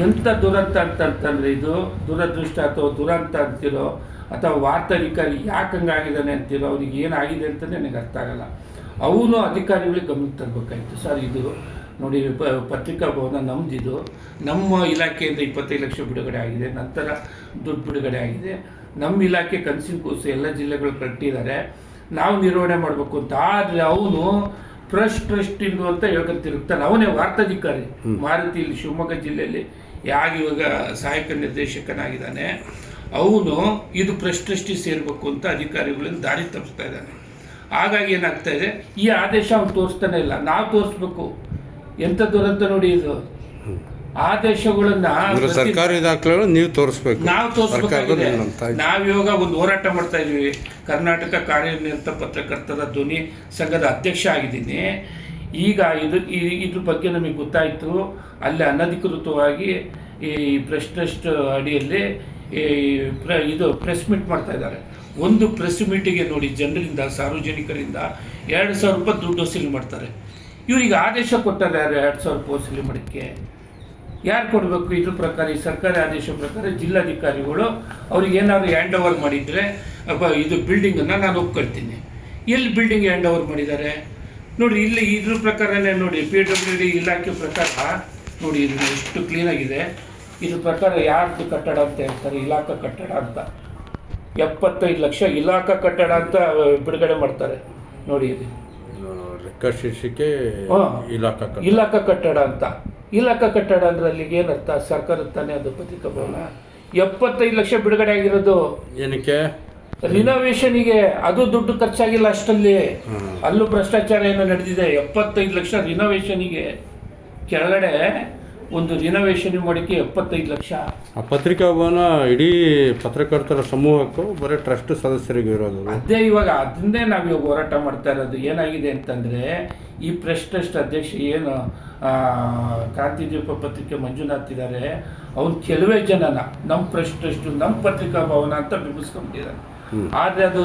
ಎಂಥ ದುರಂತ ಅಂತಂತಂದರೆ ಇದು ದುರದೃಷ್ಟ ಅಥವಾ ದುರಂತ ಅಂತಿರೋ ಅಥವಾ ವಾರ್ತಾಧಿಕಾರಿ ಯಾಕೆ ಹಂಗಾಗಿದ್ದಾನೆ ಅಂತಿರೋ, ಅವ್ರಿಗೆ ಏನಾಗಿದೆ ಅಂತಲೇ ನನಗೆ ಅರ್ಥ ಆಗಲ್ಲ. ಅವನು ಅಧಿಕಾರಿಗಳಿಗೆ ಗಮನಕ್ಕೆ ತರಬೇಕಾಯ್ತು. ಸರ್ ಇದು ನೋಡಿ ಪತ್ರಿಕಾ ಭವನ ನಮ್ಮದಿದು, ನಮ್ಮ ಇಲಾಖೆಯಿಂದ 25 ಲಕ್ಷ ಬಿಡುಗಡೆ ಆಗಿದೆ, ನಂತರ ದುಡ್ಡು ಬಿಡುಗಡೆ ಆಗಿದೆ, ನಮ್ಮ ಇಲಾಖೆ ಕನಸಿನ ಕೂಸು ಎಲ್ಲ ಜಿಲ್ಲೆಗಳು ಕಟ್ಟಿದ್ದಾರೆ, ನಾವು ನಿರ್ವಹಣೆ ಮಾಡಬೇಕು ಅಂತ. ಆದರೆ ಅವನು ಟ್ರಸ್ಟ್ ಇಂದು ಅಂತ ಹೇಳ್ಕೊಂತಿರುತ್ತಾನೆ. ಅವನೇ ವಾರ್ತಾಧಿಕಾರಿ ಮಾರುತಿ ಇಲ್ಲಿ ಶಿವಮೊಗ್ಗ ಜಿಲ್ಲೆಯಲ್ಲಿ ಇವಾಗ ಸಹಾಯಕ ನಿರ್ದೇಶಕನಾಗಿದ್ದಾನೆ. ಅವನು ಇದು ಟ್ರಸ್ಟಿಗೆ ಸೇರಬೇಕು ಅಂತ ಅಧಿಕಾರಿಗಳಿಂದ ದಾರಿ ತಪ್ಪಿಸ್ತಾ ಇದ್ದಾನೆ. ಹಾಗಾಗಿ ಏನಾಗ್ತಾ ಇದೆ, ಈ ಆದೇಶ ಅವ್ನು ತೋರಿಸ್ತಾನೆ ಇಲ್ಲ, ನಾವು ತೋರಿಸ್ಬೇಕು. ಎಂಥ ದುರಂತ ನೋಡಿ ಇದು. ಆದೇಶಗಳನ್ನ ಸರ್ಕಾರಿ ದಾಖಲೆಗಳು ನೀವು ತೋರಿಸ್ಬೇಕು, ನಾವು ತೋರಿಸ್ಬೇಕಾಗಿದೆ. ನಾವಿವಾಗ ಒಂದು ಹೋರಾಟ ಮಾಡ್ತಾ ಇದೀವಿ. ಕರ್ನಾಟಕ ಕಾರ್ಯನಿರತ ಪತ್ರಕರ್ತರ ಧ್ವನಿ ಸಂಘದ ಅಧ್ಯಕ್ಷ ಆಗಿದ್ದೀನಿ. ಈಗ ಇದ್ರ ಬಗ್ಗೆ ನಮಗೆ ಗೊತ್ತಾಯಿತು. ಅಲ್ಲಿ ಅನಧಿಕೃತವಾಗಿ ಈ ಟ್ರಸ್ಟ್ ಅಡಿಯಲ್ಲಿ ಇದು ಪ್ರೆಸ್ ಮೀಟ್ ಮಾಡ್ತಾ ಇದ್ದಾರೆ. ಒಂದು ಪ್ರೆಸ್ ಮೀಟಿಗೆ ನೋಡಿ ಜನರಿಂದ, ಸಾರ್ವಜನಿಕರಿಂದ 2,000 ರೂಪಾಯಿ ದುಡ್ಡು ವಸೂಲಿ ಮಾಡ್ತಾರೆ. ಇವ್ರಿಗೆ ಆದೇಶ ಕೊಟ್ಟಾರೆ ಯಾರು 2,000 ರೂಪಾಯಿ ವಸೂಲಿ ಮಾಡೋಕ್ಕೆ? ಯಾರು ಕೊಡಬೇಕು? ಇದ್ರ ಪ್ರಕಾರ, ಈ ಸರ್ಕಾರಿ ಆದೇಶ ಪ್ರಕಾರ ಜಿಲ್ಲಾಧಿಕಾರಿಗಳು ಅವ್ರಿಗೆ ಏನಾದ್ರು ಹ್ಯಾಂಡ್ ಓವರ್ ಮಾಡಿದರೆ ಇದು ಬಿಲ್ಡಿಂಗನ್ನು ನಾನು ಒಪ್ಕೊಳ್ತೀನಿ. ಎಲ್ಲಿ ಬಿಲ್ಡಿಂಗ್ ಹ್ಯಾಂಡ್ ಓವರ್ ಮಾಡಿದ್ದಾರೆ ನೋಡಿ. ಇಲ್ಲಿ ಇದ್ರ ಪ್ರಕಾರನೇ ನೋಡಿ, PWD ಇಲಾಖೆ ಪ್ರಕಾರ ನೋಡಿ, ಇದು ಎಷ್ಟು ಕ್ಲೀನಾಗಿದೆ. ಇದ್ರ ಪ್ರಕಾರ ಯಾರ್ದು ಕಟ್ಟಡ ಅಂತ ಹೇಳ್ತಾರೆ, ಇಲಾಖಾ ಕಟ್ಟಡ ಅಂತ. 75 ಲಕ್ಷ ಇಲಾಖಾ ಕಟ್ಟಡ ಅಂತ ಬಿಡುಗಡೆ ಮಾಡ್ತಾರೆ ನೋಡಿ. ಇದು ಲೆಕ್ಕ ಶೀರ್ಷಿಕೆ ಇಲಾಖಾ ಕಟ್ಟಡ ಅಂತ. ಇಲಾಖಾ ಕಟ್ಟಡ ಅಂದ್ರೆ ಅಲ್ಲಿಗೆ ಏನರ್ಥ? ಸರ್ಕಾರದ ತಾನೇ ಅದು ಪತ್ರಿಕಾ ಭವನ. 75 ಲಕ್ಷ ಬಿಡುಗಡೆ ಆಗಿರೋದು ಏನಕ್ಕೆ? ರಿನೋವೇಷನ್ಗೆ. ಅದು ದುಡ್ಡು ಖರ್ಚಾಗಿಲ್ಲ ಅಷ್ಟಲ್ಲಿ. ಅಲ್ಲೂ ಭ್ರಷ್ಟಾಚಾರ ಏನೋ ನಡೆದಿದೆ. 75 ಲಕ್ಷ ರಿನೋವೇಷನ್ಗೆ. ಕೆಳಗಡೆ ಒಂದು ರಿನೋವೇಷನ್ ಮಾಡೋಕ್ಕೆ 75 ಲಕ್ಷ. ಆ ಪತ್ರಿಕಾ ಭವನ ಇಡೀ ಪತ್ರಕರ್ತರ ಸಮೂಹಕ್ಕೂ ಬರೀ ಟ್ರಸ್ಟ್ ಸದಸ್ಯರಿಗೆ ಇರೋದು. ಅದೇ ಇವಾಗ ಅದನ್ನೇ ನಾವು ಇವಾಗ ಹೋರಾಟ ಮಾಡ್ತಾ ಇರೋದು. ಏನಾಗಿದೆ ಅಂತಂದರೆ, ಈ ಟ್ರಸ್ಟ್ ಅಧ್ಯಕ್ಷ ಏನು ಕ್ರಾಂತಿದೀಪ ಪತ್ರಿಕೆ ಮಂಜುನಾಥ್ ಇದ್ದಾರೆ, ಅವ್ನು ಕೆಲವೇ ಜನನ ನಮ್ಮ ಟ್ರಸ್ಟ್ ನಮ್ಮ ಪತ್ರಿಕಾ ಭವನ ಅಂತ ಬಿಂಬಿಸ್ಕೊಂಡಿದ್ದಾರೆ. ಆದರೆ ಅದು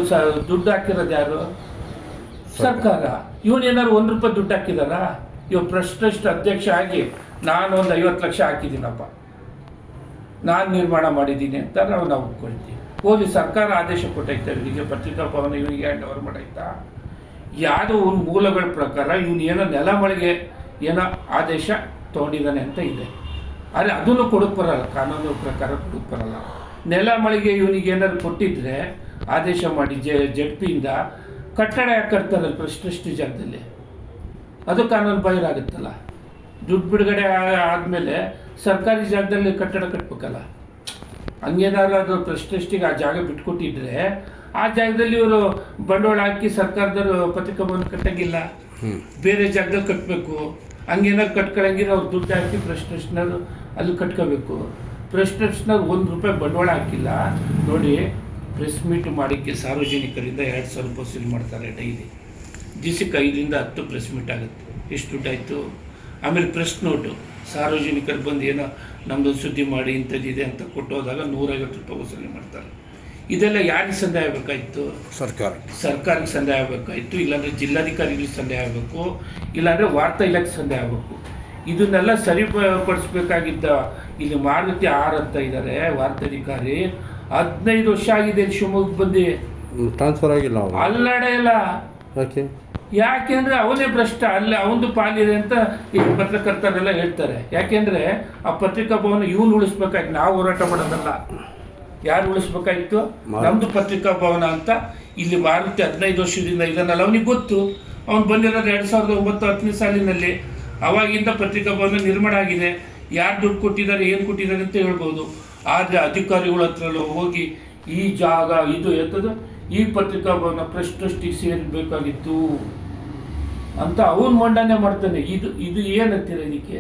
ದುಡ್ಡು ಹಾಕಿರೋದು ಯಾರು? ಸರ್ಕಾರ. ಇವನೇನಾದ್ರು 1 ರೂಪಾಯಿ ದುಡ್ಡು ಹಾಕಿದಾರಾ? ಇವಾಗ ಟ್ರಸ್ಟ್ ಅಧ್ಯಕ್ಷ ಆಗಿ ನಾನು ಒಂದು 50 ಲಕ್ಷ ಹಾಕಿದ್ದೀನಪ್ಪ, ನಾನು ನಿರ್ಮಾಣ ಮಾಡಿದ್ದೀನಿ ಅಂತ ನಾವು ಒಪ್ಕೊಳ್ತೀವಿ. ಹೋಗಿ ಸರ್ಕಾರ ಆದೇಶ ಕೊಟ್ಟೈತೆ ಇವರಿಗೆ ಪತ್ರಿಕಾ ಭವನ ಇವನಿಗೆ ಹ್ಯಾಂಡ್ ಓವರ್ ಮಾಡಾಯ್ತಾ? ಯಾವುದೋ ಒಂದು ಮೂಲಗಳ ಪ್ರಕಾರ ಇವನು ಏನೋ ನೆಲ ಮಳೆಗೆ ಏನೋ ಆದೇಶ ತೊಗೊಂಡಿದ್ದಾನೆ ಅಂತ ಇದೆ. ಆದರೆ ಅದನ್ನು ಕೊಡಕ್ಕೆ ಬರಲ್ಲ, ಕಾನೂನು ಪ್ರಕಾರ ಕೊಡಕ್ಕೆ ಬರಲ್ಲ. ನೆಲ ಮಳೆಗೆ ಇವನಿಗೆ ಏನಾದ್ರು ಕೊಟ್ಟಿದ್ರೆ ಆದೇಶ ಮಾಡಿ ಜಡ್ಪಿಯಿಂದ ಕಟ್ಟಡ ಯಾಕೆ ಕಟ್ತಾರಲ್ಲ ಟ್ರಸ್ಟ್ ಜಾಗದಲ್ಲಿ? ಅದು ಕಾನೂನು ಬಾಹಿರ ಆಗುತ್ತಲ್ಲ. ದುಡ್ಡು ಬಿಡುಗಡೆ ಆದಮೇಲೆ ಸರ್ಕಾರಿ ಜಾಗದಲ್ಲಿ ಕಟ್ಟಡ ಕಟ್ಬೇಕಲ್ಲ. ಹಂಗೇನಾದ್ರು ಅದು ಟ್ರಸ್ಟಿಗೆ ಆ ಜಾಗ ಬಿಟ್ಕೊಟ್ಟಿದ್ರೆ ಆ ಜಾಗದಲ್ಲಿ ಇವರು ಬಂಡವಾಳ ಹಾಕಿ ಸರ್ಕಾರದವರು ಪತ್ರಿಕಾ ಭವನ ಕಟ್ಟಂಗಿಲ್ಲ, ಬೇರೆ ಜಾಗದಲ್ಲಿ ಕಟ್ಟಬೇಕು. ಹಂಗೇನಾದ್ರು ಕಟ್ಕೊಳಂಗಿದ್ರೆ ಅವ್ರು ದುಡ್ಡು ಹಾಕಿ ಟ್ರಸ್ಟ್ನವರು ಅಲ್ಲಿ ಕಟ್ಕೋಬೇಕು. ಟ್ರಸ್ಟ್ನವ್ರು 1 ರೂಪಾಯಿ ಬಂಡವಾಳ ಹಾಕಿಲ್ಲ ನೋಡಿ. ಪ್ರೆಸ್ ಮೀಟ್ ಮಾಡೋಕ್ಕೆ ಸಾರ್ವಜನಿಕರಿಂದ 2,000 ರೂಪಾಯಿ ವಸೂಲಿ ಮಾಡ್ತಾರೆ ಡೈಲಿ. ದಿವಸಕ್ಕೆ 5ರಿಂದ 10 ಪ್ರೆಸ್ ಮೀಟ್ ಆಗುತ್ತೆ. ಎಷ್ಟು ದುಡ್ಡಾಯಿತು? ಆಮೇಲೆ ಪ್ರೆಸ್ ನೋಟು ಸಾರ್ವಜನಿಕರು ಬಂದು ಏನೋ ನಮ್ಮದೊಂದು ಸುದ್ದಿ ಮಾಡಿ ಇಂಥದ್ದಿದೆ ಅಂತ ಕೊಟ್ಟೋದಾಗ 150 ರೂಪಾಯಿ ವಸೂಲಿ ಮಾಡ್ತಾರೆ. ಇದೆಲ್ಲ ಯಾರಿಗೆ ಸಂದಾಯ ಆಗಬೇಕಾಯ್ತು? ಸರ್ಕಾರಕ್ಕೆ ಸಂದಾಯ ಆಗಬೇಕಾಯ್ತು, ಇಲ್ಲಾಂದರೆ ಜಿಲ್ಲಾಧಿಕಾರಿಗಳಿಗೆ ಸಂದಾಯ ಆಗಬೇಕು, ಇಲ್ಲಾಂದರೆ ವಾರ್ತಾ ಇಲಾಖೆ ಸಂದಾಯ ಆಗಬೇಕು. ಇದನ್ನೆಲ್ಲ ಸರಿಪಡಿಸ್ಬೇಕಾಗಿದ್ದ ಇಲ್ಲಿ ಮಾರುತಿ ಆರ್ ಅಂತ ಇದ್ದಾರೆ ವಾರ್ತಾಧಿಕಾರಿ. 15 ವರ್ಷ ಆಗಿದೆ ಶಿವಮೊಗ್ಗ ಬಂದು, ಟ್ರಾನ್ಸ್ಫರ್ ಆಗಿಲ್ಲ, ಅಲ್ಲಡೆ ಇಲ್ಲ. ಯಾಕೆಂದರೆ ಅವನೇ ಭ್ರಷ್ಟ, ಅಲ್ಲಿ ಅವನದು ಪಾಲಿದೆ ಅಂತ ಈ ಪತ್ರಕರ್ತರೆಲ್ಲ ಹೇಳ್ತಾರೆ. ಯಾಕೆಂದರೆ ಆ ಪತ್ರಿಕಾ ಭವನ ಇವನು ಉಳಿಸ್ಬೇಕಾಯ್ತು, ನಾವು ಹೋರಾಟ ಮಾಡೋದಲ್ಲ. ಯಾರು ಉಳಿಸ್ಬೇಕಾಯ್ತು? ನಮ್ಮದು ಪತ್ರಿಕಾ ಭವನ ಅಂತ. ಇಲ್ಲಿ ಮಾರುತಿ 15 ವರ್ಷದಿಂದ ಇದನ್ನಲ್ಲ, ಅವನಿಗೆ ಗೊತ್ತು. ಅವ್ನು ಬಂದಿರೋದು 2009-10ನೇ ಸಾಲಿನಲ್ಲಿ. ಅವಾಗಿಂದ ಪತ್ರಿಕಾ ಭವನ ನಿರ್ಮಾಣ ಆಗಿದೆ. ಯಾರು ದುಡ್ಡು ಕೊಟ್ಟಿದ್ದಾರೆ, ಏನು ಕೊಟ್ಟಿದ್ದಾರೆ ಅಂತ ಹೇಳ್ಬೋದು. ಆದರೆ ಅಧಿಕಾರಿಗಳ ಹತ್ರ ಹೋಗಿ ಈ ಜಾಗ ಇದು ಎತ್ತದು ಈ ಪತ್ರಿಕಾ ಭವನ ಟ್ರಸ್ಟಿಗೆ ಸೇರಬೇಕಾಗಿತ್ತು ಅಂತ ಅವನು ಮಂಡನೆ ಮಾಡ್ತಾನೆ. ಇದು ಏನಂತೀರ ಇದಕ್ಕೆ?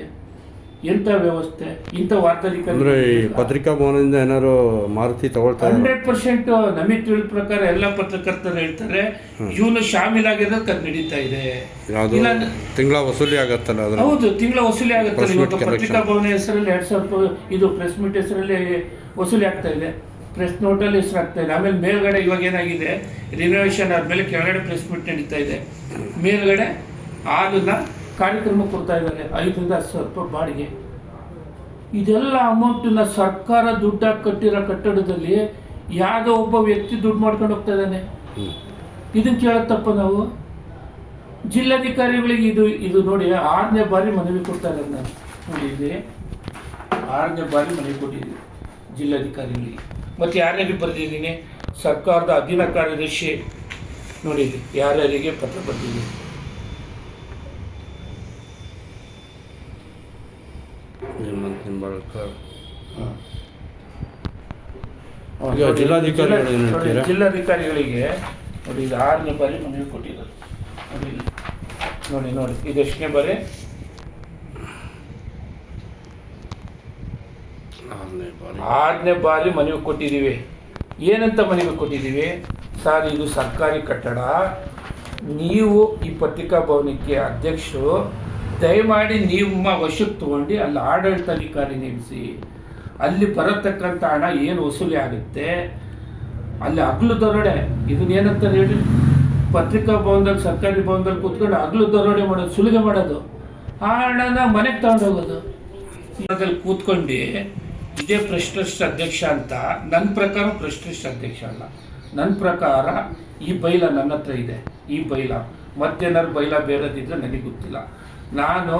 ಎಂಥ ವ್ಯವಸ್ಥೆ? ಇಂಥ ವಾರ್ತಾಧಿಕಾರಿ ಪತ್ರಿಕಾ ಭವನದಿಂದ ಏನಾದ್ರು ಮಾರುತಿ ತಗೊಳ್ತಾರೆ? 100% ನಮಗೆ ತಿಳಿದ ಪ್ರಕಾರ ಎಲ್ಲ ಪತ್ರಕರ್ತರು ಹೇಳ್ತಾರೆ ಇವನು ಶಾಮೀಲಾಗಿರೋದಕ್ಕೆ ಅದು ನಡೀತಾ ಇದೆ. ತಿಂಗಳ ವಸೂಲಿ ಆಗತ್ತಲ್ಲ? ಹೌದು, ತಿಂಗಳ ವಸೂಲಿ ಆಗುತ್ತಲ್ಲ. ಇವಾಗ ಪತ್ರಿಕಾ ಭವನ ಹೆಸರಲ್ಲಿ 2,000 ರೂಪಾಯಿ, ಇದು ಪ್ರೆಸ್ ಮೀಟ್ ಹೆಸರಲ್ಲಿ ವಸೂಲಿ ಆಗ್ತಾ ಇದೆ, ಪ್ರೆಸ್ ನೋಟಲ್ಲಿ ಹೆಸರಾಗ್ತಾ ಇದೆ. ಆಮೇಲೆ ಮೇಲ್ಗಡೆ ಇವಾಗ ಏನಾಗಿದೆ, ರಿನೋವೇಷನ್ ಆದಮೇಲೆ ಕೆಳಗಡೆ ಪ್ರೆಸ್ ಮೀಟ್ ನಡೀತಾ ಇದೆ, ಮೇಲ್ಗಡೆ ಹಾಲನ್ನ ಕಾರ್ಯಕ್ರಮ ಕೊಡ್ತಾ ಇದ್ದಾರೆ 5,000 10,000 ರೂಪಾಯಿ ಬಾಡಿಗೆ. ಇದೆಲ್ಲ ಅಮೌಂಟನ್ನ ಸರ್ಕಾರ ದುಡ್ಡಾಗಿ ಕಟ್ಟಿರೋ ಕಟ್ಟಡದಲ್ಲಿ ಯಾವುದೋ ಒಬ್ಬ ವ್ಯಕ್ತಿ ದುಡ್ಡು ಮಾಡ್ಕೊಂಡು ಹೋಗ್ತಾ ಇದ್ದಾನೆ. ಇದನ್ನು ಕೇಳತ್ತಪ್ಪ ನಾವು. ಜಿಲ್ಲಾಧಿಕಾರಿಗಳಿಗೆ ಇದು ನೋಡಿ 6ನೇ ಬಾರಿ ಮನವಿ ಕೊಡ್ತಾ ಇದ್ದಾರೆ. ನಾನು ನೋಡಿ ಇಲ್ಲಿ 6ನೇ ಬಾರಿ ಮನವಿ ಕೊಟ್ಟಿದ್ದೀನಿ ಜಿಲ್ಲಾಧಿಕಾರಿಗಳಿಗೆ. ಮತ್ತು ಯಾರ್ಯಾರಿಗೆ ಬರೆದಿದ್ದೀನಿ, ಸರ್ಕಾರದ ಅಧೀನ ಕಾರ್ಯದರ್ಶಿ ನೋಡಿದ್ವಿ ಯಾರ್ಯಾರಿಗೆ ಪತ್ರ ಬರೆದಿದ್ದೀನಿ. ಜಿಲ್ಲಾಧಿಕಾರಿಗಳಿಗೆ ನೋಡಿ ಇದು 6ನೇ ಬಾರಿ ಮನವಿ ಕೊಟ್ಟಿದ್ದಾರೆ. ನೋಡಿ ಇದು ಎಷ್ಟನೇ ಬಾರಿ? 6ನೇ ಬಾರಿ ಮನವಿ ಕೊಟ್ಟಿದ್ದೀವಿ. ಏನಂತ ಮನವಿ ಕೊಟ್ಟಿದ್ದೀವಿ? ಸರ್, ಇದು ಸರ್ಕಾರಿ ಕಟ್ಟಡ, ನೀವು ಈ ಪತ್ರಿಕಾ ಭವನಕ್ಕೆ ಅಧ್ಯಕ್ಷರು, ದಯಮಾಡಿ ನಿಮ್ಮ ವಶಕ್ಕೆ ತಗೊಂಡು ಅಲ್ಲಿ ಆಡಳಿತಾಧಿಕಾರಿ ನೇಮಿಸಿ, ಅಲ್ಲಿ ಬರತಕ್ಕಂಥ ಹಣ ಏನು ವಸೂಲಿ ಆಗುತ್ತೆ ಅಲ್ಲಿ ಹಗಲು ದರೋಡೆ, ಇದನ್ನೇನಂತ ಹೇಳಿ ಪತ್ರಿಕಾ ಭವನದಲ್ಲಿ ಸರ್ಕಾರಿ ಭವನದಲ್ಲಿ ಕೂತ್ಕೊಂಡು ಹಗಲು ದರೋಡೆ ಮಾಡೋದು, ಸುಲಿಗೆ ಮಾಡೋದು, ಆ ಹಣನ ಮನೆಗೆ ತಗೊಂಡೋಗೋದು. ಅದ್ರಲ್ಲಿ ಕೂತ್ಕೊಂಡು ಇದೇ ಭ್ರಷ್ಟಶ್ರೇಷ್ಠ ಅಧ್ಯಕ್ಷ ಅಂತ. ನನ್ನ ಪ್ರಕಾರ ಭ್ರಷ್ಟಶ್ರೇಷ್ಠ ಅಧ್ಯಕ್ಷ ಅಲ್ಲ. ನನ್ನ ಪ್ರಕಾರ ಈ ಬೈಲ ನನ್ನ ಹತ್ರ ಇದೆ. ಈ ಬೈಲ ಮತ್ತೇನಾದ್ರು ಬೈಲ ಬೇರೆದಿದ್ರೆ ನನಗೆ ಗೊತ್ತಿಲ್ಲ. ನಾನು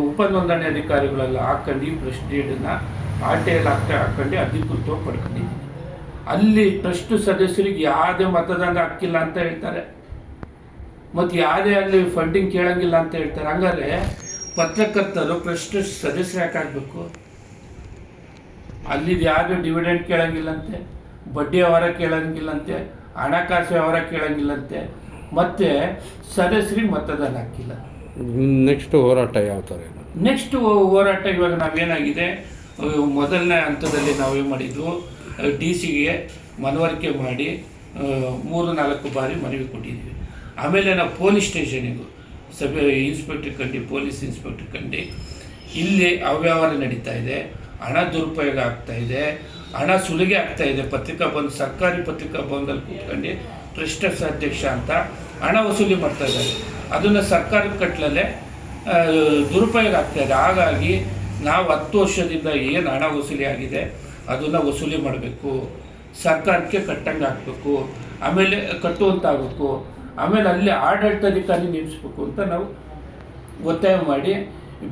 ಉಪನೋಂದಣಿ ಅಧಿಕಾರಿಗಳೆಲ್ಲ ಹಾಕೊಂಡು ಈ ಪ್ರೆಸ್ಟೀಡನ್ನು RTI ಹಾಕೊಂಡು ಅಧಿಕೃತವಾಗಿ ಪಡ್ಕೊಂಡಿದ್ದೀನಿ. ಅಲ್ಲಿ ಟ್ರಸ್ಟ್ ಸದಸ್ಯರಿಗೆ ಯಾವುದೇ ಮತದಾನ ಹಕ್ಕಿಲ್ಲ ಅಂತ ಹೇಳ್ತಾರೆ, ಮತ್ತು ಯಾವುದೇ ಅಲ್ಲಿ ಫಂಡಿಂಗ್ ಕೇಳಂಗಿಲ್ಲ ಅಂತ ಹೇಳ್ತಾರೆ. ಹಂಗಾದ್ರೆ ಪತ್ರಕರ್ತರು ಟ್ರಸ್ಟ್ ಸದಸ್ಯರು ಯಾಕೆ ಆಗಬೇಕು? ಅಲ್ಲಿ ಯಾವುದೇ ಡಿವಿಡೆಂಡ್ ಕೇಳಂಗಿಲ್ಲಂತೆ, ಬಡ್ಡಿ ವ್ಯವಹಾರ ಕೇಳಂಗಿಲ್ಲಂತೆ, ಹಣಕಾಸು ವ್ಯವಹಾರ ಕೇಳಂಗಿಲ್ಲಂತೆ, ಮತ್ತು ಸದಸ್ಯರಿಗೆ ಮತದಾನ ಹಾಕಿಲ್ಲ. ನೆಕ್ಸ್ಟ್ ಹೋರಾಟ ಯಾವ ಥರ? ನೆಕ್ಸ್ಟ್ ಹೋರಾಟ ಇವಾಗ ನಾವೇನಾಗಿದೆ, ಮೊದಲನೇ ಹಂತದಲ್ಲಿ ನಾವೇನು ಮಾಡಿದ್ವು, DC-ಗೆ ಮನವರಿಕೆ ಮಾಡಿ 3-4 ಬಾರಿ ಮನವಿ ಕೊಟ್ಟಿದ್ವಿ. ಆಮೇಲೆ ನಾವು ಪೊಲೀಸ್ ಸ್ಟೇಷನಿಗೂ ಇನ್ಸ್ಪೆಕ್ಟರ್ ಕಂಡು, ಪೊಲೀಸ್ ಇನ್ಸ್ಪೆಕ್ಟರ್ ಕಂಡು ಇಲ್ಲಿ ಅವ್ಯವಹಾರ ನಡೀತಾ ಇದೆ, ಹಣ ದುರುಪಯೋಗ ಆಗ್ತಾ ಇದೆ, ಹಣ ಸುಲಿಗೆ ಆಗ್ತಾ ಇದೆ. ಪತ್ರಿಕಾ ಭವನ, ಸರ್ಕಾರಿ ಪತ್ರಿಕಾ ಭವನದಲ್ಲಿ ಕೂತ್ಕೊಂಡು ಟ್ರಸ್ಟರ್ಸ್ ಅಧ್ಯಕ್ಷ ಅಂತ ಹಣ ವಸೂಲಿ ಮಾಡ್ತಾ ಇದ್ದಾರೆ. ಅದನ್ನು ಸರ್ಕಾರದ ಕಟ್ಲಲ್ಲೇ ದುರುಪಯೋಗ ಆಗ್ತಾ ಇದೆ. ಹಾಗಾಗಿ ನಾವು 10 ವರ್ಷದಿಂದ ಏನು ಹಣ ವಸೂಲಿ ಆಗಿದೆ ಅದನ್ನು ವಸೂಲಿ ಮಾಡಬೇಕು, ಸರ್ಕಾರಕ್ಕೆ ಕಟ್ಟಂಗೆ ಹಾಕಬೇಕು, ಆಮೇಲೆ ಕಟ್ಟುವಂತಾಗಬೇಕು, ಆಮೇಲೆ ಅಲ್ಲಿ ಆಡಳಿತಾಧಿಕಾರಿ ನೇಮಿಸ್ಬೇಕು ಅಂತ ನಾವು ಒತ್ತಾಯ ಮಾಡಿ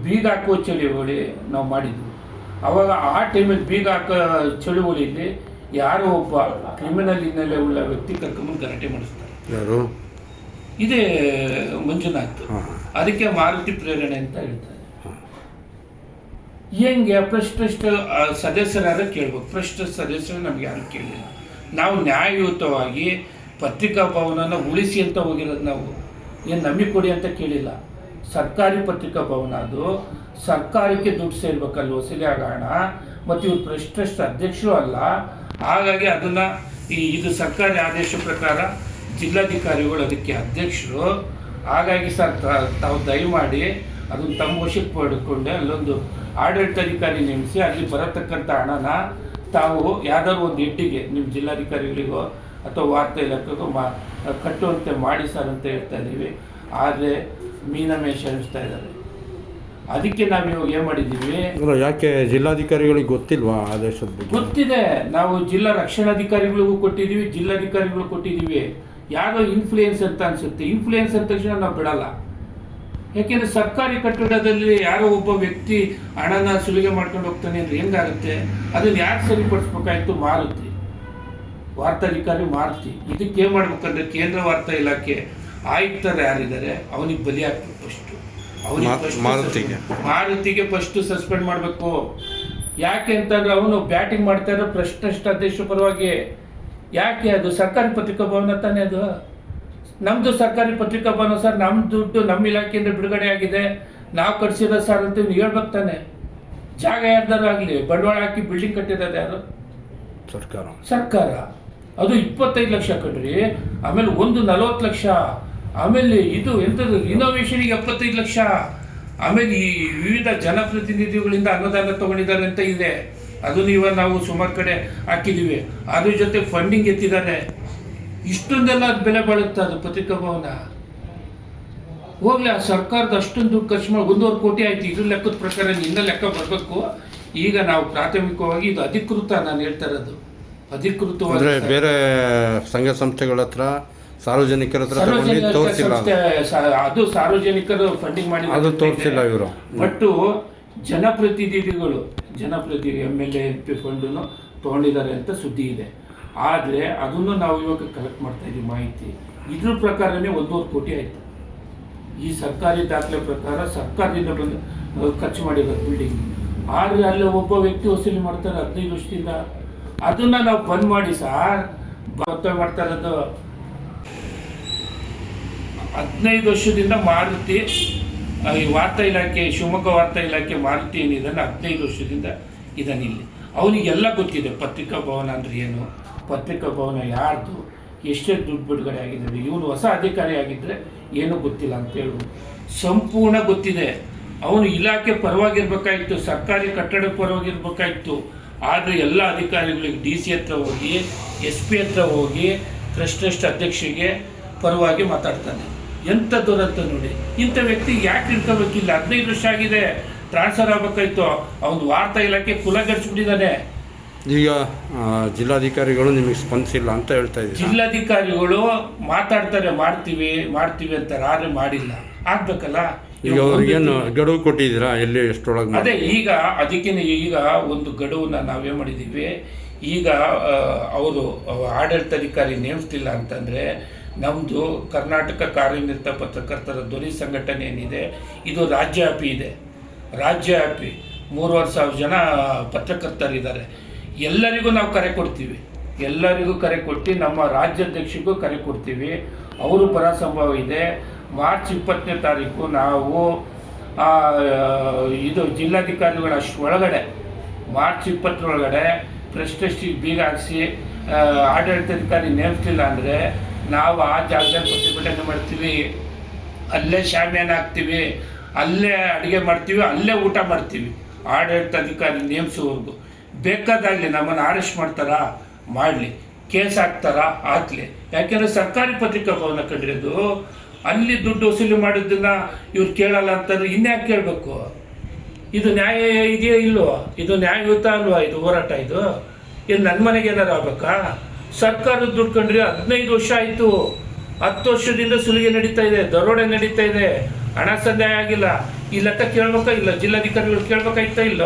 ಬೀಗ ಹಾಕುವ ಚಳುವಳಿ ನಾವು ಮಾಡಿದ್ವಿ. ಆವಾಗ ಆ ಟೈಮಲ್ಲಿ ಬೀಗ ಹಾಕೋ ಚಳುವಳಿಯಲ್ಲಿ ಯಾರೋ ಒಬ್ಬ ಕ್ರಿಮಿನಲ್ ಹಿನ್ನೆಲೆ ಉಳ್ಳ ವ್ಯಕ್ತಿ ಕರ್ಕೊಂಬಂದು ಗಲಾಟೆ ಮಾಡಿಸ್ತಾರೆ. ಯಾರು? ಇದೇ ಮಂಜುನಾಥ್. ಅದಕ್ಕೆ ಮಾರುತಿ ಪ್ರೇರಣೆ ಅಂತ ಹೇಳ್ತಾರೆ. ಹೆಂಗೆ ಟ್ರಸ್ಟ್ ಸದಸ್ಯರಾದ್ರೆ ಕೇಳ್ಬೇಕು, ಟ್ರಸ್ಟ್ ಸದಸ್ಯರು ನಮ್ಗೆ ಯಾರು ಕೇಳಿಲ್ಲ. ನಾವು ನ್ಯಾಯಯುತವಾಗಿ ಪತ್ರಿಕಾ ಭವನನ ಉಳಿಸಿ ಅಂತ ಹೋಗಿರೋದು. ನಾವು ಏನು ನಮಗೆ ಕೊಡಿ ಅಂತ ಕೇಳಿಲ್ಲ. ಸರ್ಕಾರಿ ಪತ್ರಿಕಾ ಭವನ, ಅದು ಸರ್ಕಾರಕ್ಕೆ ದುಡ್ಡು ಸೇರ್ಬೇಕಲ್ಲ ವಸೂಲಿ ಆಗೋಣ. ಮತ್ತು ಇವ್ರು ಟ್ರಸ್ಟ್ ಅಧ್ಯಕ್ಷರು ಅಲ್ಲ. ಹಾಗಾಗಿ ಅದನ್ನು ಇದು ಸರ್ಕಾರಿ ಆದೇಶ ಪ್ರಕಾರ ಜಿಲ್ಲಾಧಿಕಾರಿಗಳು ಅದಕ್ಕೆ ಅಧ್ಯಕ್ಷರು. ಹಾಗಾಗಿ ಸರ್ ತಾವು ದಯಮಾಡಿ ಅದನ್ನು ತಮ್ಮ ವಶಕ್ಕೆ ಪಡ್ಕೊಂಡು ಅಲ್ಲೊಂದು ಆಡಳಿತಾಧಿಕಾರಿ ನೇಮಿಸಿ ಅಲ್ಲಿ ಬರತಕ್ಕಂಥ ಹಣನ ತಾವು ಯಾವ್ದಾದ್ರು ಒಂದು ಹೆಡ್ಡಿಗೆ ನಿಮ್ಮ ಜಿಲ್ಲಾಧಿಕಾರಿಗಳಿಗೋ ಅಥವಾ ವಾರ್ತಾ ಇಲಾಖೆಗೋ ಕಟ್ಟುವಂತೆ ಮಾಡಿ ಸರ್ ಅಂತ ಹೇಳ್ತಾ ಇದ್ದೀವಿ. ಆದರೆ ಮೀನಮೇಷ ಎಣಿಸ್ತಾ ಇದ್ದಾರೆ. ಅದಕ್ಕೆ ನಾವು ಇವಾಗ ಏನು ಮಾಡಿದ್ದೀವಿ, ಯಾಕೆ ಜಿಲ್ಲಾಧಿಕಾರಿಗಳಿಗೆ ಗೊತ್ತಿಲ್ವಾ ಆದೇಶದ ಬಗ್ಗೆ? ಗೊತ್ತಿದೆ. ನಾವು ಜಿಲ್ಲಾ ರಕ್ಷಣಾಧಿಕಾರಿಗಳಿಗೂ ಕೊಟ್ಟಿದ್ದೀವಿ, ಜಿಲ್ಲಾಧಿಕಾರಿಗಳು ಕೊಟ್ಟಿದ್ದೀವಿ. ಯಾವುದೋ ಇನ್ಫ್ಲೂಯೆನ್ಸ್ ಅಂತ ಅನಿಸುತ್ತೆ. ಇನ್ಫ್ಲೂಯೆನ್ಸ್ ಅಂದ ತಕ್ಷಣ ನಾವು ಬಿಡಲ್ಲ. ಯಾಕೆಂದರೆ ಸರ್ಕಾರಿ ಕಟ್ಟಡದಲ್ಲಿ ಯಾರೋ ಒಬ್ಬ ವ್ಯಕ್ತಿ ಹಣನ ಸುಲಿಗೆ ಮಾಡ್ಕೊಂಡು ಹೋಗ್ತಾನೆ ಅಂದರೆ ಹೆಂಗಾಗುತ್ತೆ? ಅದನ್ನು ಯಾರು ಸರಿಪಡಿಸ್ಬೇಕಾಯ್ತು? ಮಾರುತಿ, ವಾರ್ತಾಧಿಕಾರಿ ಮಾರುತಿ. ಇದಕ್ಕೆ ಏನು ಮಾಡ್ಬೇಕಂದ್ರೆ ಕೇಂದ್ರ ವಾರ್ತಾ ಇಲಾಖೆ ಆಯುಕ್ತರು ಯಾರಿದ್ದಾರೆ ಅವನಿಗೆ ಬಲಿ ಹಾಕ್ಬೇಕು. ಫಸ್ಟು ಮಾರುತಿಗೆ ಫಸ್ಟು ಸಸ್ಪೆಂಡ್ ಮಾಡಬೇಕು. ಯಾಕೆ ಅಂತಂದ್ರೆ ಅವನು ಬ್ಯಾಟಿಂಗ್ ಮಾಡ್ತಾ ಇರೋ ಟ್ರಸ್ಟ್ ಅಧ್ಯಕ್ಷ ಪರವಾಗಿ. ಯಾಕೆ? ಅದು ಸರ್ಕಾರಿ ಪತ್ರಿಕಾ ಭವನ ತಾನೇ ಅದು. ನಮ್ಮದು ಸರ್ಕಾರಿ ಪತ್ರಿಕಾ ಭವನ ಸರ್, ನಮ್ಮ ದುಡ್ಡು ನಮ್ಮ ಇಲಾಖೆಯಿಂದ ಬಿಡುಗಡೆ ಆಗಿದೆ, ನಾವು ಕಟ್ಸಿರೋ ಸರ್ ಅಂತ ಇವ್ನು ಹೇಳ್ಬೇಕು ತಾನೆ. ಜಾಗ ಯಾರ್ದಾರು ಆಗಲಿ, ಬಂಡವಾಳ ಹಾಕಿ ಬಿಲ್ಡಿಂಗ್ ಕಟ್ಟಿರೋದು ಯಾರು? ಸರ್ಕಾರ. ಅದು 25 ಲಕ್ಷ ಕಣ್ರಿ. ಆಮೇಲೆ ಒಂದು 40 ಲಕ್ಷ. ಆಮೇಲೆ ಇದು ಎಂಥದ್ದು ಇನೋವೇಷನಿಗೆ 75 ಲಕ್ಷ. ಆಮೇಲೆ ಈ ವಿವಿಧ ಜನಪ್ರತಿನಿಧಿಗಳಿಂದ ಅನುದಾನ ತಗೊಂಡಿದ್ದಾರೆ ಅಂತ ಇದೆ. ಅದನ್ನು ಇವಾಗ ನಾವು ಸುಮಾರು ಕಡೆ ಹಾಕಿದ್ದೀವಿ. ಅದ್ರ ಜೊತೆ ಫಂಡಿಂಗ್ ಎತ್ತಿದ್ದಾರೆ. ಇಷ್ಟೊಂದೆಲ್ಲ ಬೆಲೆ ಬಾಳುತ್ತೆ ಅದು ಪತ್ರಿಕಾ ಭವನ. ಹೋಗ್ಲಿ, ಆ ಸರ್ಕಾರದ ಅಷ್ಟೊಂದು ದುಡ್ಡು ಖರ್ಚು ಮಾಡಿ 1.5 ಕೋಟಿ ಆಯ್ತು. ಇದ್ರ ಲೆಕ್ಕದ ಪ್ರಕಾರ ಇನ್ನ ಲೆಕ್ಕ ಬರಬೇಕು. ಈಗ ನಾವು ಪ್ರಾಥಮಿಕವಾಗಿ ಇದು ಅಧಿಕೃತ, ನಾನು ಹೇಳ್ತಾ ಇರೋದು ಅಧಿಕೃತವಾದ ಅಂದರೆ ಬೇರೆ ಸಂಘ ಸಂಸ್ಥೆಗಳ ಹತ್ರ ಸಾರ್ವಜನಿಕರ ಹತ್ರ ತಗೊಂಡು ತೋರಿಸಿಲ್ಲ, ಅದು ಸಾರ್ವಜನಿಕರು ಫಂಡಿಂಗ್ ಮಾಡಿ ಅದು ತೋರಿಸಿಲ್ಲ ಇವರು. ಬಟ್ ಜನಪ್ರತಿನಿಧಿಗಳು MLA MP ಫಂಡನ್ನು ತೊಗೊಂಡಿದ್ದಾರೆ ಅಂತ ಸುದ್ದಿ ಇದೆ. ಆದರೆ ಅದನ್ನು ನಾವು ಇವಾಗ ಕಲೆಕ್ಟ್ ಮಾಡ್ತಾ ಇದ್ದೀವಿ ಮಾಹಿತಿ. ಇದ್ರ ಪ್ರಕಾರನೇ 1.5 ಕೋಟಿ ಆಯಿತು. ಈ ಸರ್ಕಾರಿ ದಾಖಲೆ ಪ್ರಕಾರ ಸರ್ಕಾರದಿಂದ ಬಂದು ಖರ್ಚು ಮಾಡಿರೋದು ಬಿಲ್ಡಿಂಗ್. ಆದರೆ ಅಲ್ಲಿ ಒಬ್ಬ ವ್ಯಕ್ತಿ ವಸೂಲಿ ಮಾಡ್ತಾರೆ 15 ವರ್ಷದಿಂದ. ಅದನ್ನು ನಾವು ಬಂದ್ ಮಾಡಿ ಸರ್ ಮಾಡ್ತಾ ಇರೋದು 15 ವರ್ಷದಿಂದ ಮಾರುತಿ ಈ ವಾರ್ತಾ ಇಲಾಖೆ, ಶಿವಮೊಗ್ಗ ವಾರ್ತಾ ಇಲಾಖೆ ಮಾರುತಿ ಏನಿದ್ದಾನೆ 15 ವರ್ಷದಿಂದ ಇದ್ದಾನೆ ಇಲ್ಲಿ. ಅವನಿಗೆಲ್ಲ ಗೊತ್ತಿದೆ ಪತ್ರಿಕಾ ಭವನ ಅಂದರೆ ಏನು, ಪತ್ರಿಕಾ ಭವನ ಯಾರ್ದು, ಎಷ್ಟೇ ದುಡ್ಡು ಬಿಡುಗಡೆ ಆಗಿದ್ದಾರೆ. ಇವನು ಹೊಸ ಅಧಿಕಾರಿ ಆಗಿದ್ದರೆ ಏನೂ ಗೊತ್ತಿಲ್ಲ ಅಂತ ಹೇಳ್ಬೋದು. ಸಂಪೂರ್ಣ ಗೊತ್ತಿದೆ. ಅವನು ಇಲಾಖೆ ಪರವಾಗಿರ್ಬೇಕಾಗಿತ್ತು, ಸರ್ಕಾರಿ ಕಟ್ಟಡ ಪರವಾಗಿರ್ಬೇಕಾಗಿತ್ತು. ಆದರೆ ಎಲ್ಲ ಅಧಿಕಾರಿಗಳಿಗೆ DC ಹತ್ರ ಹೋಗಿ, SP ಹತ್ರ ಹೋಗಿ, ಟ್ರಸ್ಟ್ ಅಧ್ಯಕ್ಷರಿಗೆ ಪರವಾಗಿ ಮಾತಾಡ್ತಾನೆ. ಎಂಥ ದುರಂತ ನೋಡಿ. ಇಂಥ ವ್ಯಕ್ತಿ ಯಾಕೆ ಇಟ್ಕೋಬೇಕಿಲ್ಲ? 15 ವರ್ಷ ಆಗಿದೆ, ಟ್ರಾನ್ಸ್ಫರ್ ಆಗಬೇಕಾಯ್ತು. ಅವನು ವಾರ್ತಾ ಇಲಾಖೆ ಕುಲಗೆಡಿಸ್ಬಿಟ್ಟಿದ್ದಾನೆ. ಈಗ ಜಿಲ್ಲಾಧಿಕಾರಿಗಳು ನಿಮಗೆ ಸ್ಪಂದಿಸಿಲ್ಲ ಅಂತ ಹೇಳ್ತಾ ಇದ್ದೀವಿ. ಜಿಲ್ಲಾಧಿಕಾರಿಗಳು ಮಾತಾಡ್ತಾರೆ, ಮಾಡ್ತೀವಿ ಅಂತಾರೆ, ಆದರೆ ಮಾಡಿಲ್ಲ. ಆಗ್ಬೇಕಲ್ಲ. ಈಗ ಅವ್ರಿಗೇನು ಗಡುವು ಕೊಟ್ಟಿದ್ದೀರಾ? ಎಲ್ಲಿ ಎಷ್ಟೊಳಗೆ? ಅದೇ ಈಗ ಅದಕ್ಕೆ ಈಗ ಒಂದು ಗಡುವನ್ನ ನಾವೇ ಮಾಡಿದ್ದೀವಿ. ಈಗ ಅವರು ಆಡಳಿತಾಧಿಕಾರಿ ನೇಮಿಸ್ತಿಲ್ಲ ಅಂತಂದರೆ ನಮ್ಮದು ಕರ್ನಾಟಕ ಕಾರ್ಯನಿರತ ಪತ್ರಕರ್ತರ ಧ್ವನಿ ಸಂಘಟನೆ ಏನಿದೆ ಇದು ರಾಜ್ಯವ್ಯಾಪಿ ಇದೆ. ರಾಜ್ಯವ್ಯಾಪಿ 3,500 ಜನ ಪತ್ರಕರ್ತರಿದ್ದಾರೆ. ಎಲ್ಲರಿಗೂ ನಾವು ಕರೆ ಕೊಡ್ತೀವಿ. ಎಲ್ಲರಿಗೂ ಕರೆ ಕೊಟ್ಟು ನಮ್ಮ ರಾಜ್ಯಾಧ್ಯಕ್ಷರಿಗೂ ಕರೆ ಕೊಡ್ತೀವಿ. ಅವರು ಬರೋ ಸಂಭವ ಇದೆ. ಮಾರ್ಚ್ 20ನೇ ತಾರೀಕು ನಾವು ಇದು ಜಿಲ್ಲಾಧಿಕಾರಿಗಳ ಒಳಗಡೆ ಮಾರ್ಚ್ 20 ಪ್ರೆಸ್ಟೆಸ್ಟಿಗೆ ಬೀಗ ಹಾಕಿಸಿ ಆಡಳಿತಾಧಿಕಾರಿ ನೇಮಿಸಲಿಲ್ಲ ಅಂದರೆ ನಾವು ಆ ಜಾಗದಲ್ಲಿ ಪ್ರತಿಭಟನೆ ಮಾಡ್ತೀವಿ. ಅಲ್ಲೇ ಶಾಮಿಯಾನ ಹಾಕ್ತೀವಿ, ಅಲ್ಲೇ ಅಡುಗೆ ಮಾಡ್ತೀವಿ, ಅಲ್ಲೇ ಊಟ ಮಾಡ್ತೀವಿ. ಆಡಳಿತಾಧಿಕಾರಿ ನೇಮಿಸೋವರೆಗೂ ಬೇಕಾದಾಗಲಿ ನಮ್ಮನ್ನು ಅರೆಸ್ಟ್ ಮಾಡ್ತಾರಾ ಮಾಡಲಿ, ಕೇಸ್ ಹಾಕ್ತಾರಾ ಹಾಕ್ಲಿ. ಯಾಕೆಂದರೆ ಸರ್ಕಾರಿ ಪತ್ರಿಕಾ ಭವನ ಕಂಡಿರೋದು, ಅಲ್ಲಿ ದುಡ್ಡು ವಸೂಲಿ ಮಾಡೋದನ್ನ ಇವ್ರು ಕೇಳಲ್ಲ ಅಂತಂದ್ರೆ ಇನ್ಯಾಕೆ ಕೇಳಬೇಕು? ಇದು ನ್ಯಾಯ ಇದೆಯೋ ಇಲ್ವೋ? ಇದು ನ್ಯಾಯಯುತ ಅಲ್ವಾ ಇದು ಹೋರಾಟ? ಇದು ನನ್ನ ಮನೆಗೆ ಏನಾರು ಆಗ್ಬೇಕಾ? ಸರ್ಕಾರದ ದುಡ್ಡು ಕಂಡ್ರೆ 15 ವರ್ಷ ಆಯಿತು. 10 ವರ್ಷದಿಂದ ಸುಲಿಗೆ ನಡೀತಾ ಇದೆ, ದರೋಡೆ ನಡೀತಾ ಇದೆ, ಹಣ ಸಂದಾಯ ಆಗಿಲ್ಲ. ಈ ಲೆಕ್ಕ ಕೇಳ್ಬೇಕಾ ಇಲ್ಲ? ಜಿಲ್ಲಾಧಿಕಾರಿಗಳು ಕೇಳ್ಬೇಕಾಯ್ತಾ ಇಲ್ಲ?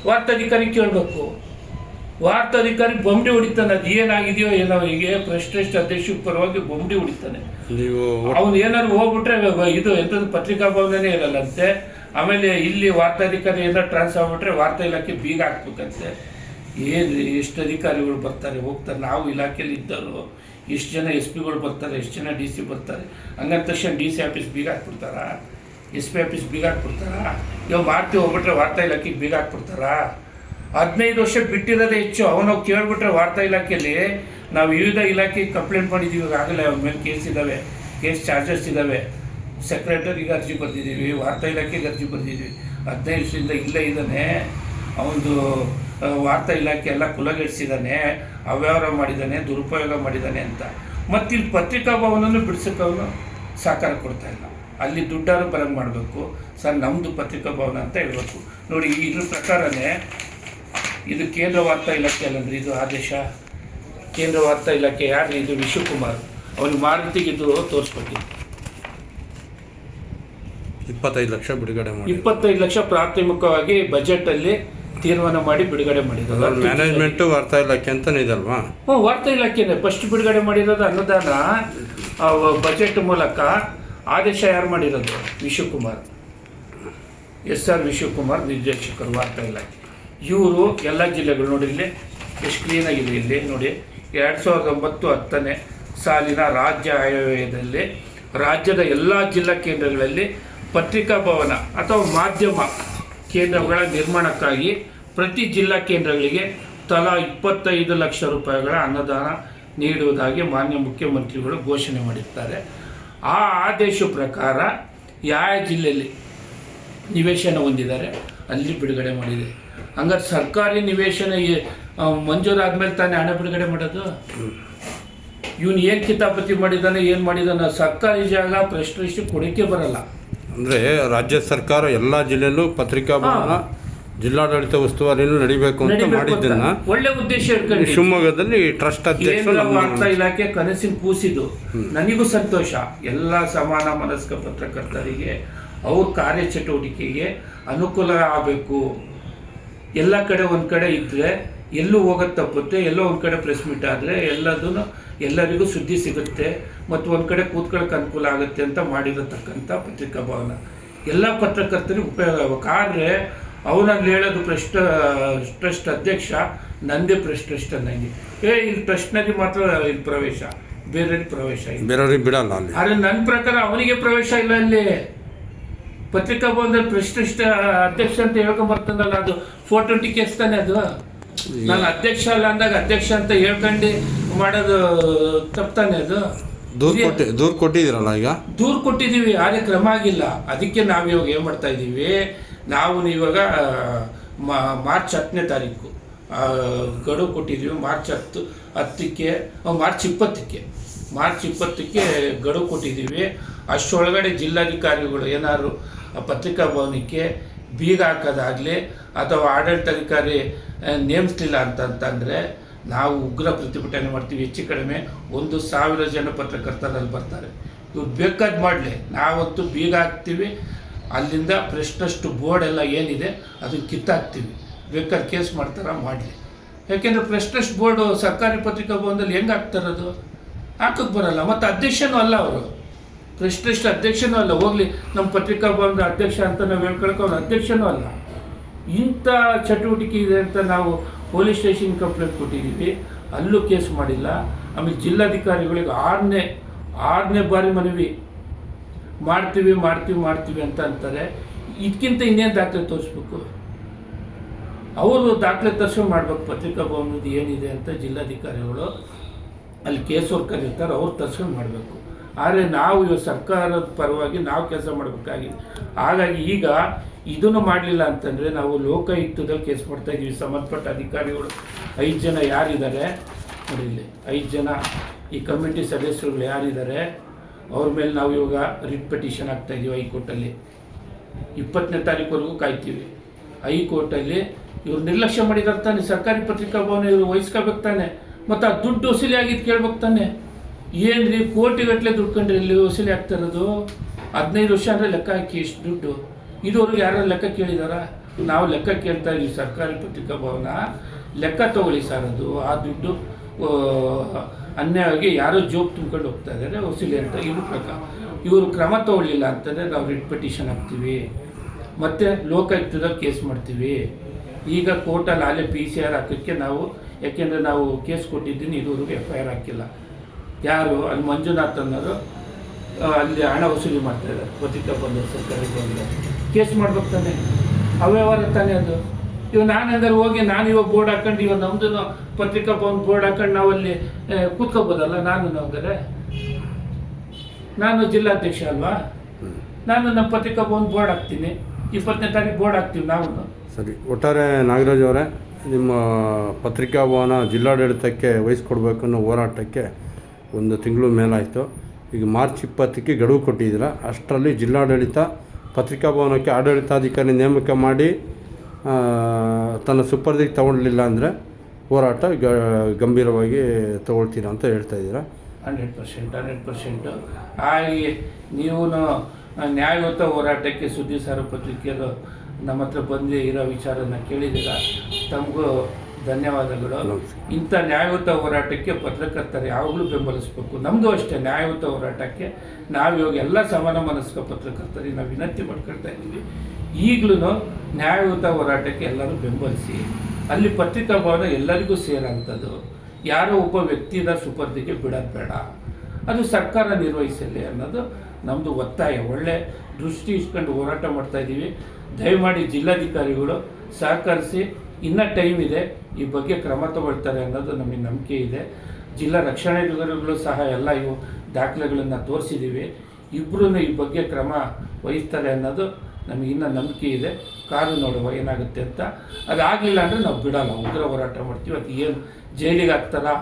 ವಾರ್ತಾಧಿಕಾರಿ ಕೇಳಬೇಕು. ವಾರ್ತಾಧಿಕಾರಿ ಬೊಂಬಡಿ ಹೊಡಿತಾನೆ. ಅದು ಏನಾಗಿದೆಯೋ ಏನೋ, ಹೀಗೆ ಟ್ರಸ್ಟ್ ಅಧ್ಯಕ್ಷ ಪರವಾಗಿ ಬೊಂಬಡಿ ಹೊಡಿತಾನೆ. ಅವನು ಏನಾದ್ರು ಹೋಗ್ಬಿಟ್ರೆ ಇದು ಎಂಥದ್ದು ಪತ್ರಿಕಾ ಭವನನೇ ಇರಲ್ಲಂತೆ. ಆಮೇಲೆ ಇಲ್ಲಿ ವಾರ್ತಾಧಿಕಾರಿ ಏನಾದ್ರು ಟ್ರಾನ್ಸ್ಫರ್ ಆಗ್ಬಿಟ್ರೆ ವಾರ್ತಾ ಇಲಾಖೆ ಬೀಗ ಹಾಕ್ಬೇಕಂತೆ. ಏನ್ರಿ ಎಷ್ಟು ಅಧಿಕಾರಿಗಳು ಬರ್ತಾರೆ ಹೋಗ್ತಾರೆ. ನಾವು ಇಲಾಖೆಯಲ್ಲಿ ಇದ್ದರು ಎಷ್ಟು ಜನ SP ಬರ್ತಾರೆ, ಎಷ್ಟು ಜನ DC ಬರ್ತಾರೆ. ಹಂಗಂದ ತಕ್ಷಣ DC ಆಫೀಸ್ ಬೀಗ ಹಾಕ್ಬಿಡ್ತಾರಾ? SP ಆಫೀಸ್ ಬೀಗ ಹಾಕ್ಬಿಡ್ತಾರಾ? ಇವಾಗ ಮಾರ್ತಿ ಹೋಗ್ಬಿಟ್ರೆ ವಾರ್ತಾ ಇಲಾಖೆಗೆ ಬೀಗ ಹಾಕ್ಬಿಡ್ತಾರಾ? 15 ವರ್ಷ ಬಿಟ್ಟಿರೋದೇ ಹೆಚ್ಚು. ಅವನು ಕೇಳ್ಬಿಟ್ರೆ ವಾರ್ತಾ ಇಲಾಖೆಯಲ್ಲಿ ನಾವು ವಿವಿಧ ಇಲಾಖೆಗೆ ಕಂಪ್ಲೇಂಟ್ ಮಾಡಿದ್ದೀವಿ. ಆಗಲೇ ಅವನ ಮೇಲೆ ಕೇಸ್ ಇದ್ದಾವೆ, ಕೇಸ್ ಚಾರ್ಜಸ್ ಇದ್ದಾವೆ. ಸೆಕ್ರೆಟರಿಗೆ ಅರ್ಜಿ ಬರೆದಿದ್ದೀವಿ, ವಾರ್ತಾ ಇಲಾಖೆಗೆ ಅರ್ಜಿ ಬರೆದಿದ್ದೀವಿ. 15 ವರ್ಷದಿಂದ ಇಲ್ಲೇ ಇದ್ದಾನೆ. ಅವನದು ವಾರ್ತಾ ಇಲಾಖೆ ಎಲ್ಲ ಕುಲಗೆಡಿಸಿದ್ದಾನೆ, ಅವ್ಯವಹಾರ ಮಾಡಿದ್ದಾನೆ, ದುರುಪಯೋಗ ಮಾಡಿದ್ದಾನೆ ಅಂತ. ಮತ್ತಿಲ್ಲಿ ಪತ್ರಿಕಾ ಭವನನ್ನು ಬಿಡ್ಸೋಕೆ ಅವನು ಸಹಕಾರ ಕೊಡ್ತಾಯಿಲ್ಲ. ಅಲ್ಲಿ ದುಡ್ಡಾರು ಬರಂಗೆ ಮಾಡಬೇಕು. ಸರ್ ನಮ್ಮದು ಪತ್ರಿಕಾ ಭವನ ಅಂತ ಹೇಳಬೇಕು. ನೋಡಿ ಇದ್ರ ಪ್ರಕಾರನೇ ಇದು ಕೇಂದ್ರ ವಾರ್ತಾ ಇಲಾಖೆ ಅಲ್ಲಂದ್ರೆ ಇದು ಆದೇಶ. ಕೇಂದ್ರ ವಾರ್ತಾ ಇಲಾಖೆ ಯಾರು? ಇದು ವಿಶ್ವಕುಮಾರ್. ಅವನಿಗೆ ಮಾರುತಿಗೆ ಇದು ತೋರಿಸ್ಬೇಕಿತ್ತು. 25 ಲಕ್ಷ ಬಿಡುಗಡೆ ಮಾಡಿ, 25 ಲಕ್ಷ ಪ್ರಾಥಮಿಕವಾಗಿ ಬಜೆಟಲ್ಲಿ ತೀರ್ಮಾನ ಮಾಡಿ ಬಿಡುಗಡೆ ಮಾಡಿರೋದು. ಮ್ಯಾನೇಜ್ಮೆಂಟು ವಾರ್ತಾ ಇಲಾಖೆ ಅಂತಲೇ ಇದಲ್ವಾ? ವಾರ್ತಾ ಇಲಾಖೆನೇ ಫಸ್ಟ್ ಬಿಡುಗಡೆ ಮಾಡಿರೋದು. ಅನುದಾನ ಬಜೆಟ್ ಮೂಲಕ ಆದೇಶ ಯಾರು ಮಾಡಿರೋದು? ವಿಶ್ವಕುಮಾರ್, SR ವಿಶ್ವಕುಮಾರ್ ನಿರ್ದೇಶಕರು ವಾರ್ತಾ ಇಲಾಖೆ. ಇವರು ಎಲ್ಲ ಜಿಲ್ಲೆಗಳು ನೋಡಿ ಇಲ್ಲಿ ಎಷ್ಟು ಕ್ಲೀನಾಗಿದೆ. ಇಲ್ಲಿ ನೋಡಿ 2009-10ನೇ ಸಾಲಿನ ರಾಜ್ಯ ಆಯವ್ಯಯದಲ್ಲಿ ರಾಜ್ಯದ ಎಲ್ಲ ಜಿಲ್ಲಾ ಕೇಂದ್ರಗಳಲ್ಲಿ ಪತ್ರಿಕಾ ಭವನ ಅಥವಾ ಮಾಧ್ಯಮ ಕೇಂದ್ರಗಳ ನಿರ್ಮಾಣಕ್ಕಾಗಿ ಪ್ರತಿ ಜಿಲ್ಲಾ ಕೇಂದ್ರಗಳಿಗೆ ತಲಾ 25 ಲಕ್ಷ ರೂಪಾಯಿಗಳ ಅನುದಾನ ನೀಡುವುದಾಗಿ ಮಾನ್ಯ ಮುಖ್ಯಮಂತ್ರಿಗಳು ಘೋಷಣೆ ಮಾಡಿರ್ತಾರೆ. ಆ ಆದೇಶ ಪ್ರಕಾರ ಯಾವ ಜಿಲ್ಲೆಯಲ್ಲಿ ನಿವೇಶನ ಹೊಂದಿದ್ದಾರೆ ಅಲ್ಲಿ ಬಿಡುಗಡೆ ಮಾಡಿದೆ. ಹಂಗಾರೆ ಸರ್ಕಾರಿ ನಿವೇಶನ ಮಂಜೂರಾದ್ಮೇಲೆ ತಾನೇ ಹಣ ಬಿಡುಗಡೆ ಮಾಡೋದು. ಇವನು ಏನು ಕಿತಾಪತಿ ಮಾಡಿದ್ದಾನೆ ಏನು ಮಾಡಿದ್ದಾನೆ, ಸರ್ಕಾರಿ ಜಾಗ ಪ್ರಶ್ನಿಸಿ ಕೊಡೋಕ್ಕೆ ಬರಲ್ಲ. ಅಂದರೆ ರಾಜ್ಯ ಸರ್ಕಾರ ಎಲ್ಲ ಜಿಲ್ಲೆಯಲ್ಲೂ ಪತ್ರಿಕಾ ಭವನ ಜಿಲ್ಲಾಡಳಿತ ಉಸ್ತುವಾರಿನೂ ನಡಿಬೇಕು ಅಂತ ಮಾಡಿದ್ದನ್ನ ಒಳ್ಳೆ ಉದ್ದೇಶ ಇಟ್ಕೊಂಡು ಶಿವಮೊಗ್ಗದಲ್ಲಿ ಟ್ರಸ್ಟ್ ಅಧ್ಯಕ್ಷ ಕೇಂದ್ರ ವಾರ್ತಾ ಇಲಾಖೆ ಕನಸಿನ ಕೂಸಿದ್ದು ನನಗೂ ಸಂತೋಷ. ಎಲ್ಲ ಸಮಾನ ಮನಸ್ಕ ಪತ್ರಕರ್ತರಿಗೆ ಅವ್ರ ಕಾರ್ಯಚಟುವಟಿಕೆಗೆ ಅನುಕೂಲ ಆಗಬೇಕು. ಎಲ್ಲ ಕಡೆ ಒಂದು ಕಡೆ ಇದ್ದರೆ ಎಲ್ಲೂ ಹೋಗೋದು ತಪ್ಪುತ್ತೆ, ಎಲ್ಲೋ ಒಂದು ಕಡೆ ಪ್ರೆಸ್ ಮೀಟ್ ಆದರೆ ಎಲ್ಲರಿಗೂ ಸುದ್ದಿ ಸಿಗುತ್ತೆ ಮತ್ತು ಒಂದು ಕಡೆ ಕೂತ್ಕೊಳ್ಳೋಕೆ ಅನುಕೂಲ ಆಗುತ್ತೆ ಅಂತ ಮಾಡಿರತಕ್ಕಂಥ ಪತ್ರಿಕಾ ಭವನ ಎಲ್ಲ ಪತ್ರಕರ್ತರಿಗೆ ಉಪಯೋಗ ಆಗಬೇಕು. ಆದರೆ ಅವನಲ್ಲಿ ಹೇಳೋದು ಟ್ರಸ್ಟ್ ಅಧ್ಯಕ್ಷ ನಂದೇ ಟ್ರಸ್ಟ್ ನನಗೆ ಇಲ್ಲಿ ಟ್ರಸ್ಟ್ನಲ್ಲಿ ಮಾತ್ರ ಇಲ್ಲಿ ಪ್ರವೇಶ, ಬೇರೆಯವ್ರಿಗೆ ಪ್ರವೇಶ ಇಲ್ಲ, ಬೇರೆಯವ್ರಿಗೆ ಬಿಡಲ್ಲ ಅಲ್ಲಿ. ಆದರೆ ನನ್ನ ಪ್ರಕಾರ ಅವನಿಗೆ ಪ್ರವೇಶ ಇಲ್ಲ. ಅಲ್ಲಿ ಪತ್ರಿಕಾ ಭವನದಲ್ಲಿ ಟ್ರಸ್ಟ್ ಅಧ್ಯಕ್ಷ ಅಂತ ಹೇಳ್ಕೊಂಬರ್ತಂದಲ್ಲ, ಅದು 420 ಕೇಸ್ ತಾನೆ ಅದು. ನಾನು ಅಧ್ಯಕ್ಷ ಅಲ್ಲ ಅಂದಾಗ ಅಧ್ಯಕ್ಷ ಅಂತ ಹೇಳ್ಕೊಂಡು ಮಾಡೋದು ತಪ್ಪಾನೆ. ಅದು ದೂರು ಕೊಟ್ಟಿದ್ದೀರಲ್ಲ, ಈಗ ದೂರು ಕೊಟ್ಟಿದ್ದೀವಿ, ಆದರೆ ಕ್ರಮ ಆಗಿಲ್ಲ. ಅದಕ್ಕೆ ನಾವು ಇವಾಗ ಏನು ಮಾಡ್ತಾ ಇದ್ದೀವಿ, ನಾವು ಇವಾಗ ಮಾರ್ಚ್ 10ನೇ ತಾರೀಕು ಗಡುವು ಕೊಟ್ಟಿದ್ದೀವಿ. ಮಾರ್ಚ್ 20ಕ್ಕೆ ಗಡುವು ಕೊಟ್ಟಿದ್ದೀವಿ. ಅಷ್ಟರೊಳಗಡೆ ಜಿಲ್ಲಾಧಿಕಾರಿಗಳು ಏನಾದ್ರು ಪತ್ರಿಕಾ ಭವನಕ್ಕೆ ಬೀಗ ಹಾಕೋದಾಗಲಿ ಅಥವಾ ಆಡಳಿತಾಧಿಕಾರಿ ನೇಮಿಸಲಿಲ್ಲ ಅಂತಂದರೆ ನಾವು ಉಗ್ರ ಪ್ರತಿಭಟನೆ ಮಾಡ್ತೀವಿ. ಹೆಚ್ಚು ಕಡಿಮೆ 1,000 ಜನ ಪತ್ರಕರ್ತರಲ್ಲಿ ಬರ್ತಾರೆ. ಇವ್ರು ಬೇಕಾದ್ ಮಾಡಲಿ, ನಾವಂತೂ ಬೀಗ ಹಾಕ್ತೀವಿ. ಅಲ್ಲಿಂದ ಪ್ರೆಸ್ಟಸ್ಟ್ ಬೋರ್ಡ್ ಎಲ್ಲ ಏನಿದೆ ಅದನ್ನು ಕಿತ್ತಾಕ್ತೀವಿ. ಬೇಕಾದ್ರೆ ಕೇಸ್ ಮಾಡ್ತಾರ ಮಾಡಲಿ. ಯಾಕೆಂದರೆ ಪ್ರೆಸ್ಟಸ್ಟ್ ಬೋರ್ಡು ಸರ್ಕಾರಿ ಪತ್ರಿಕಾ ಭವನದಲ್ಲಿ ಹೆಂಗೆ ಹಾಕ್ತಾರದು? ಹಾಕೋಕ್ಕೆ ಬರಲ್ಲ. ಮತ್ತು ಅಧ್ಯಕ್ಷನೂ ಅಲ್ಲ ಅವರು, ಪ್ರೆಸ್ಟಸ್ಟ್ ಅಧ್ಯಕ್ಷನೂ ಅಲ್ಲ. ಹೋಗಲಿ, ನಮ್ಮ ಪತ್ರಿಕಾ ಭವನದ ಅಧ್ಯಕ್ಷ ಅಂತ ನಾವು ಹೇಳ್ಕೊಳಕ್ಕೆ ಅವ್ರು ಅಧ್ಯಕ್ಷನೂ ಅಲ್ಲ. ಇಂಥ ಚಟುವಟಿಕೆ ಇದೆ ಅಂತ ನಾವು ಪೊಲೀಸ್ ಸ್ಟೇಷನ್ ಕಂಪ್ಲೇಂಟ್ ಕೊಟ್ಟಿದ್ದೀವಿ, ಅಲ್ಲೂ ಕೇಸ್ ಮಾಡಿಲ್ಲ. ಆಮೇಲೆ ಜಿಲ್ಲಾಧಿಕಾರಿಗಳಿಗೆ ಆರನೇ ಬಾರಿ ಮನವಿ ಮಾಡ್ತೀವಿ ಅಂತ ಅಂತಾರೆ. ಇದಕ್ಕಿಂತ ಇನ್ನೇನು ದಾಖಲೆ ತೋರಿಸ್ಬೇಕು? ಅವರು ದಾಖಲೆ ತರಿಸ್ಕೊಂಡು ಮಾಡ್ಬೇಕು. ಪತ್ರಿಕಾ ಭವನದ ಏನಿದೆ ಅಂತ ಜಿಲ್ಲಾಧಿಕಾರಿಗಳು ಅಲ್ಲಿ ಕೇಸ್ ವರ್ಕರ್ ಇರ್ತಾರೆ, ಅವ್ರು ತರಿಸ್ಕೊಂಡು ಮಾಡಬೇಕು. ಆದರೆ ನಾವು ಇವಾಗ ಸರ್ಕಾರದ ಪರವಾಗಿ ನಾವು ಕೆಲಸ ಮಾಡಬೇಕಾಗಿದೆ. ಹಾಗಾಗಿ ಈಗ ಇದನ್ನು ಮಾಡಲಿಲ್ಲ ಅಂತಂದರೆ ನಾವು ಲೋಕಾಯುಕ್ತದಲ್ಲಿ ಕೇಸ್ ಮಾಡ್ತಾಯಿದ್ದೀವಿ. ಸಂಬಂಧಪಟ್ಟ ಅಧಿಕಾರಿಗಳು 5 ಜನ ಯಾರಿದ್ದಾರೆ ನೋಡಿ, ಇಲ್ಲಿ 5 ಜನ ಈ ಕಮಿಟಿ ಸದಸ್ಯರುಗಳು ಯಾರಿದ್ದಾರೆ ಅವ್ರ ಮೇಲೆ ನಾವು ಇವಾಗ ರಿಟ್ ಪಿಟಿಷನ್ ಹಾಕ್ತಾಯಿದ್ದೀವಿ ಹೈಕೋರ್ಟಲ್ಲಿ. 20ನೇ ತಾರೀಕುವರೆಗೂ ಕಾಯ್ತೀವಿ. ಹೈಕೋರ್ಟಲ್ಲಿ ಇವ್ರು ನಿರ್ಲಕ್ಷ್ಯ ಮಾಡಿದಾರೆ ತಾನೆ. ಸರ್ಕಾರಿ ಪತ್ರಿಕಾ ಭವನ ಇವರು ವಹಿಸ್ಕೋಬೇಕು ತಾನೆ, ಮತ್ತು ಆ ದುಡ್ಡು ವಸೂಲಿ ಆಗಿದ್ದು ಕೇಳ್ಬೇಕು ತಾನೆ. ಏನು ರೀ, ಕೋಟಿಗಟ್ಟಲೆ ದುಡ್ಕೊಂಡ್ರಿ ಇಲ್ಲಿ ವಸೂಲಿ ಆಗ್ತಾ ಇರೋದು? 15 ವರ್ಷ ಅಂದರೆ ಲೆಕ್ಕ ಹಾಕಿ ಎಷ್ಟು ದುಡ್ಡು. ಇದುವರೆಗೂ ಯಾರು ಲೆಕ್ಕ ಕೇಳಿದಾರ? ನಾವು ಲೆಕ್ಕ ಕೇಳ್ತಾ ಇದ್ದೀವಿ. ಸರ್ಕಾರಿ ಪತ್ರಿಕಾ ಭವನ ಲೆಕ್ಕ ತೊಗೊಳ್ಳಿ ಸರ್. ಅದು ಆ ದುಡ್ಡು ಅನ್ಯಾಯವಾಗಿ ಯಾರೋ ಜೋಕ್ ತುಂಬ್ಕೊಂಡು ಹೋಗ್ತಾ ಇದ್ದಾರೆ ವಸೂಲಿ ಅಂತ. ಇವ್ರ ಪ್ರಕಾರ ಇವರು ಕ್ರಮ ತೊಗೊಳ್ಳಿಲ್ಲ ಅಂತಂದರೆ ನಾವು ರಿಟ್ ಪಿಟಿಷನ್ ಹಾಕ್ತೀವಿ, ಮತ್ತು ಲೋಕಾಯುಕ್ತದಲ್ಲಿ ಕೇಸ್ ಮಾಡ್ತೀವಿ. ಈಗ ಕೋರ್ಟಲ್ಲಿ ಅಲ್ಲೇ PCR ಹಾಕೋಕ್ಕೆ ನಾವು, ಯಾಕೆಂದರೆ ನಾವು ಕೇಸ್ ಕೊಟ್ಟಿದ್ದೀನಿ, ಇದುವರೆಗೂ FIR ಹಾಕಿಲ್ಲ. ಯಾರು ಅಲ್ಲಿ ಮಂಜುನಾಥ್ ಅನ್ನೋರು ಅಲ್ಲಿ ಹಣ ವಸೂಲಿ ಮಾಡ್ತಾಯಿದ್ದಾರೆ ಪತ್ರಿಕಾ ಭವನ ಸರ್ಕಾರಿ ಭವನ. ಕೇಸ್ ಮಾಡ್ಬೇಕು ತಾನೆ, ಅವ್ಯವಹಾರ ತಾನೇ ಅದು. ಇವಾಗ ನಾನು ಹಂಗಾರೆ ಹೋಗಿ ನಾನು ಇವಾಗ ಬೋರ್ಡ್ ಹಾಕೊಂಡು ಇವಾಗ ನಮ್ಮದು ಪತ್ರಿಕಾ ಭವನ ಬೋರ್ಡ್ ಹಾಕೊಂಡು ನಾವು ಅಲ್ಲಿ ಕೂತ್ಕೋಬೋದಲ್ಲ? ಹಂಗಾರೆ ನಾನು ಜಿಲ್ಲಾಧ್ಯಕ್ಷ ಅಲ್ವಾ? ನಾನು ನಮ್ಮ ಪತ್ರಿಕಾ ಭವನ ಬೋರ್ಡ್ ಹಾಕ್ತೀನಿ. 20ನೇ ತಾರೀಕು ಬೋರ್ಡ್ ಹಾಕ್ತೀವಿ ನಾವು. ಸರಿ, ಒಟ್ಟಾರೆ ನಾಗರಾಜ್ ಅವರೇ, ನಿಮ್ಮ ಪತ್ರಿಕಾ ಭವನ ಜಿಲ್ಲಾಡಳಿತಕ್ಕೆ ವಹಿಸ್ಕೊಡ್ಬೇಕು ಅನ್ನೋ ಹೋರಾಟಕ್ಕೆ 1 ತಿಂಗಳು ಮೇಲಾಯಿತು. ಈಗ ಮಾರ್ಚ್ 20ಕ್ಕೆ ಗಡುವು ಕೊಟ್ಟಿದ್ದೀರ. ಅಷ್ಟರಲ್ಲಿ ಜಿಲ್ಲಾಡಳಿತ ಪತ್ರಿಕಾ ಭವನಕ್ಕೆ ಆಡಳಿತಾಧಿಕಾರಿ ನೇಮಕ ಮಾಡಿ ತನ್ನ ಸುಪರ್ದಿಗೆ ತಗೊಳ್ಳಿಲ್ಲ ಅಂದರೆ ಹೋರಾಟ ಗಂಭೀರವಾಗಿ ತಗೊಳ್ತೀರಾ ಅಂತ ಹೇಳ್ತಾ ಇದ್ದೀರಾ? 100%. ಹಾಗೆ ನೀವು ನ್ಯಾಯಯುತ ಹೋರಾಟಕ್ಕೆ ಸುದ್ದಿ ಸಾರ್ವಪತ್ರಿಕೆಯರು ನಮ್ಮ ಹತ್ರ ಬಂದು ಇರೋ ವಿಚಾರನ ಕೇಳಿದ್ದೀರ, ತಮಗೂ ಧನ್ಯವಾದಗಳು. ಇಂಥ ನ್ಯಾಯಯುತ ಹೋರಾಟಕ್ಕೆ ಪತ್ರಕರ್ತರು ಯಾವಾಗಲೂ ಬೆಂಬಲಿಸಬೇಕು. ನಮ್ಮದು ಅಷ್ಟೇ, ನ್ಯಾಯಯುತ ಹೋರಾಟಕ್ಕೆ ನಾವು ಇವಾಗ ಎಲ್ಲ ಸಮಾನ ಮನಸ್ಕ ಪತ್ರಕರ್ತರಿಗೆ ನಾವು ವಿನಂತಿ ಮಾಡ್ಕೊಳ್ತಾ ಇದ್ದೀವಿ. ಈಗಲೂ ನ್ಯಾಯಯುತ ಹೋರಾಟಕ್ಕೆ ಎಲ್ಲರೂ ಬೆಂಬಲಿಸಿ. ಅಲ್ಲಿ ಪತ್ರಿಕಾ ಭವನ ಎಲ್ಲರಿಗೂ ಸೇರೋಂಥದ್ದು. ಯಾರೋ ಒಬ್ಬ ವ್ಯಕ್ತಿಯ ಸುಪರ್ದಿಗೆ ಬಿಡೋದು ಬೇಡ, ಅದು ಸರ್ಕಾರ ನಿರ್ವಹಿಸಲಿ ಅನ್ನೋದು ನಮ್ಮದು ಒತ್ತಾಯ. ಒಳ್ಳೆ ದೃಷ್ಟಿ ಇಸ್ಕೊಂಡು ಹೋರಾಟ ಮಾಡ್ತಾಯಿದ್ದೀವಿ. ದಯಮಾಡಿ ಜಿಲ್ಲಾಧಿಕಾರಿಗಳು ಸಹಕರಿಸಿ. ಇನ್ನೂ ಟೈಮ್ ಇದೆ, ಈ ಬಗ್ಗೆ ಕ್ರಮ ತಗೊಳ್ತಾರೆ ಅನ್ನೋದು ನಮಗೆ ನಂಬಿಕೆ ಇದೆ. ಜಿಲ್ಲಾ ರಕ್ಷಣಾಧಿಕಾರಿಗಳು ಸಹ ಎಲ್ಲ ಇವು ದಾಖಲೆಗಳನ್ನು ತೋರಿಸಿದ್ದೀವಿ. ಇಬ್ಬರೂ ಈ ಬಗ್ಗೆ ಕ್ರಮ ವಹಿಸ್ತಾರೆ ಅನ್ನೋದು ನಮಗಿನ್ನೂ ನಂಬಿಕೆ ಇದೆ. ಕಾದು ನೋಡುವ ಏನಾಗುತ್ತೆ ಅಂತ. ಅದಾಗಲಿಲ್ಲ ಅಂದರೆ ನಾವು ಬಿಡೋಲ್ಲ, ಉಗ್ರ ಹೋರಾಟ ಮಾಡ್ತೀವಿ. ಅದು ಏನು ಜೈಲಿಗೆ ಹಾಕ್ತಾರಾ,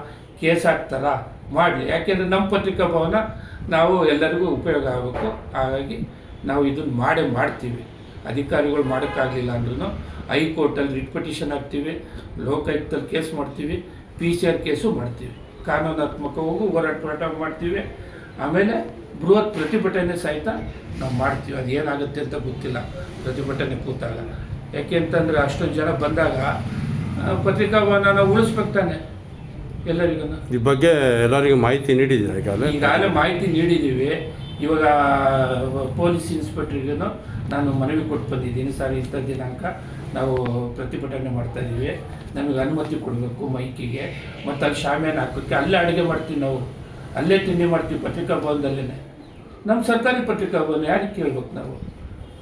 ಕೇಸ್ ಹಾಕ್ತಾರಾ, ಮಾಡಲಿ. ಯಾಕೆಂದರೆ ನಮ್ಮ ಪತ್ರಿಕಾ ಭವನ ನಾವು ಎಲ್ಲರಿಗೂ ಉಪಯೋಗ ಆಗಬೇಕು. ಹಾಗಾಗಿ ನಾವು ಇದನ್ನು ಮಾಡ್ತೀವಿ. ಅಧಿಕಾರಿಗಳು ಮಾಡೋಕ್ಕಾಗಲಿಲ್ಲ ಅಂದ್ರೂ ಹೈಕೋರ್ಟಲ್ಲಿ ರಿಟ್ ಪಿಟಿಷನ್ ಹಾಕ್ತೀವಿ, ಲೋಕಾಯುಕ್ತಲ್ಲಿ ಕೇಸ್ ಮಾಡ್ತೀವಿ, PCR ಕೇಸು ಮಾಡ್ತೀವಿ, ಕಾನೂನಾತ್ಮಕವಾಗೂ ಹೋರಾಟ ಮಾಡ್ತೀವಿ. ಆಮೇಲೆ ಬೃಹತ್ ಪ್ರತಿಭಟನೆ ಸಹಿತ ನಾವು ಮಾಡ್ತೀವಿ. ಅದು ಏನಾಗುತ್ತೆ ಅಂತ ಗೊತ್ತಿಲ್ಲ ಪ್ರತಿಭಟನೆ ಕೂತಾಗ. ಯಾಕೆ ಅಂತಂದರೆ ಅಷ್ಟೊಂದು ಜನ ಬಂದಾಗ ಪತ್ರಿಕಾ ಭವನ ನಾವು ಉಳಿಸ್ಬೇಕು ತಾನೆ ಎಲ್ಲರಿಗೂ. ಈ ಬಗ್ಗೆ ಎಲ್ಲರಿಗೂ ಮಾಹಿತಿ ನೀಡಿದ್ದೀರಾ? ಈಗಾಗಲೇ ಮಾಹಿತಿ ನೀಡಿದ್ದೀವಿ. ಇವಾಗ ಪೊಲೀಸ್ ಇನ್ಸ್ಪೆಕ್ಟ್ರಿಗೂ ನಾನು ಮನವಿ ಕೊಟ್ಟು ಬಂದಿದ್ದೀನಿ, ಸರ್ ಇಂಥ ದಿನಾಂಕ ನಾವು ಪ್ರತಿಭಟನೆ ಮಾಡ್ತಾಯಿದ್ದೀವಿ, ನಮಗೆ ಅನುಮತಿ ಕೊಡಬೇಕು ಮೈಕಿಗೆ, ಮತ್ತು ಅಲ್ಲಿ ಶಾಮಿಯಾನ ಹಾಕೋಕ್ಕೆ. ಅಲ್ಲೇ ಅಡುಗೆ ಮಾಡ್ತೀವಿ ನಾವು, ಅಲ್ಲೇ ತಿಂಡಿ ಮಾಡ್ತೀವಿ ಪತ್ರಿಕಾ ಭವನದಲ್ಲೇ. ನಮ್ಮ ಸರ್ಕಾರಿ ಪತ್ರಿಕಾ ಭವನ ಯಾರಿಗೆ ಕೇಳ್ಬೇಕು ನಾವು?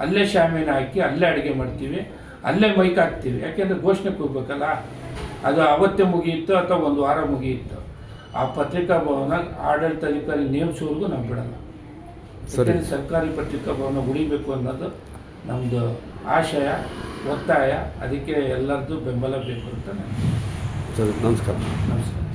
ಅಲ್ಲೇ ಶಾಮಿಯಾನ ಹಾಕಿ ಅಲ್ಲೇ ಅಡುಗೆ ಮಾಡ್ತೀವಿ, ಅಲ್ಲೇ ಮೈಕ್ ಹಾಕ್ತೀವಿ. ಯಾಕೆಂದರೆ ಘೋಷಣೆ ಕೊಡ್ಬೇಕಲ್ಲ. ಅದು ಅವತ್ತೇ ಮುಗಿಯಿತು ಅಥವಾ ಒಂದು ವಾರ ಮುಗಿಯಿತು. ಆ ಪತ್ರಿಕಾ ಭವನ ಆಡಳಿತಾಧಿಕಾರಿ ನೇಮಿಸೋವರೆಗೂ ನಾವು ಬಿಡಲ್ಲ. ಸರ್ಕಾರಿ ಪತ್ರಿಕಾ ಭವನ ಉಳಿಬೇಕು ಅನ್ನೋದು ನಮ್ಮದು ಆಶಯ, ಒತ್ತಾಯ. ಅದಕ್ಕೆ ಎಲ್ಲರದ್ದು ಬೆಂಬಲ ಬೇಕು ಅಂತ ಸರಿ, ನಮಸ್ಕಾರ. ನಮಸ್ಕಾರ.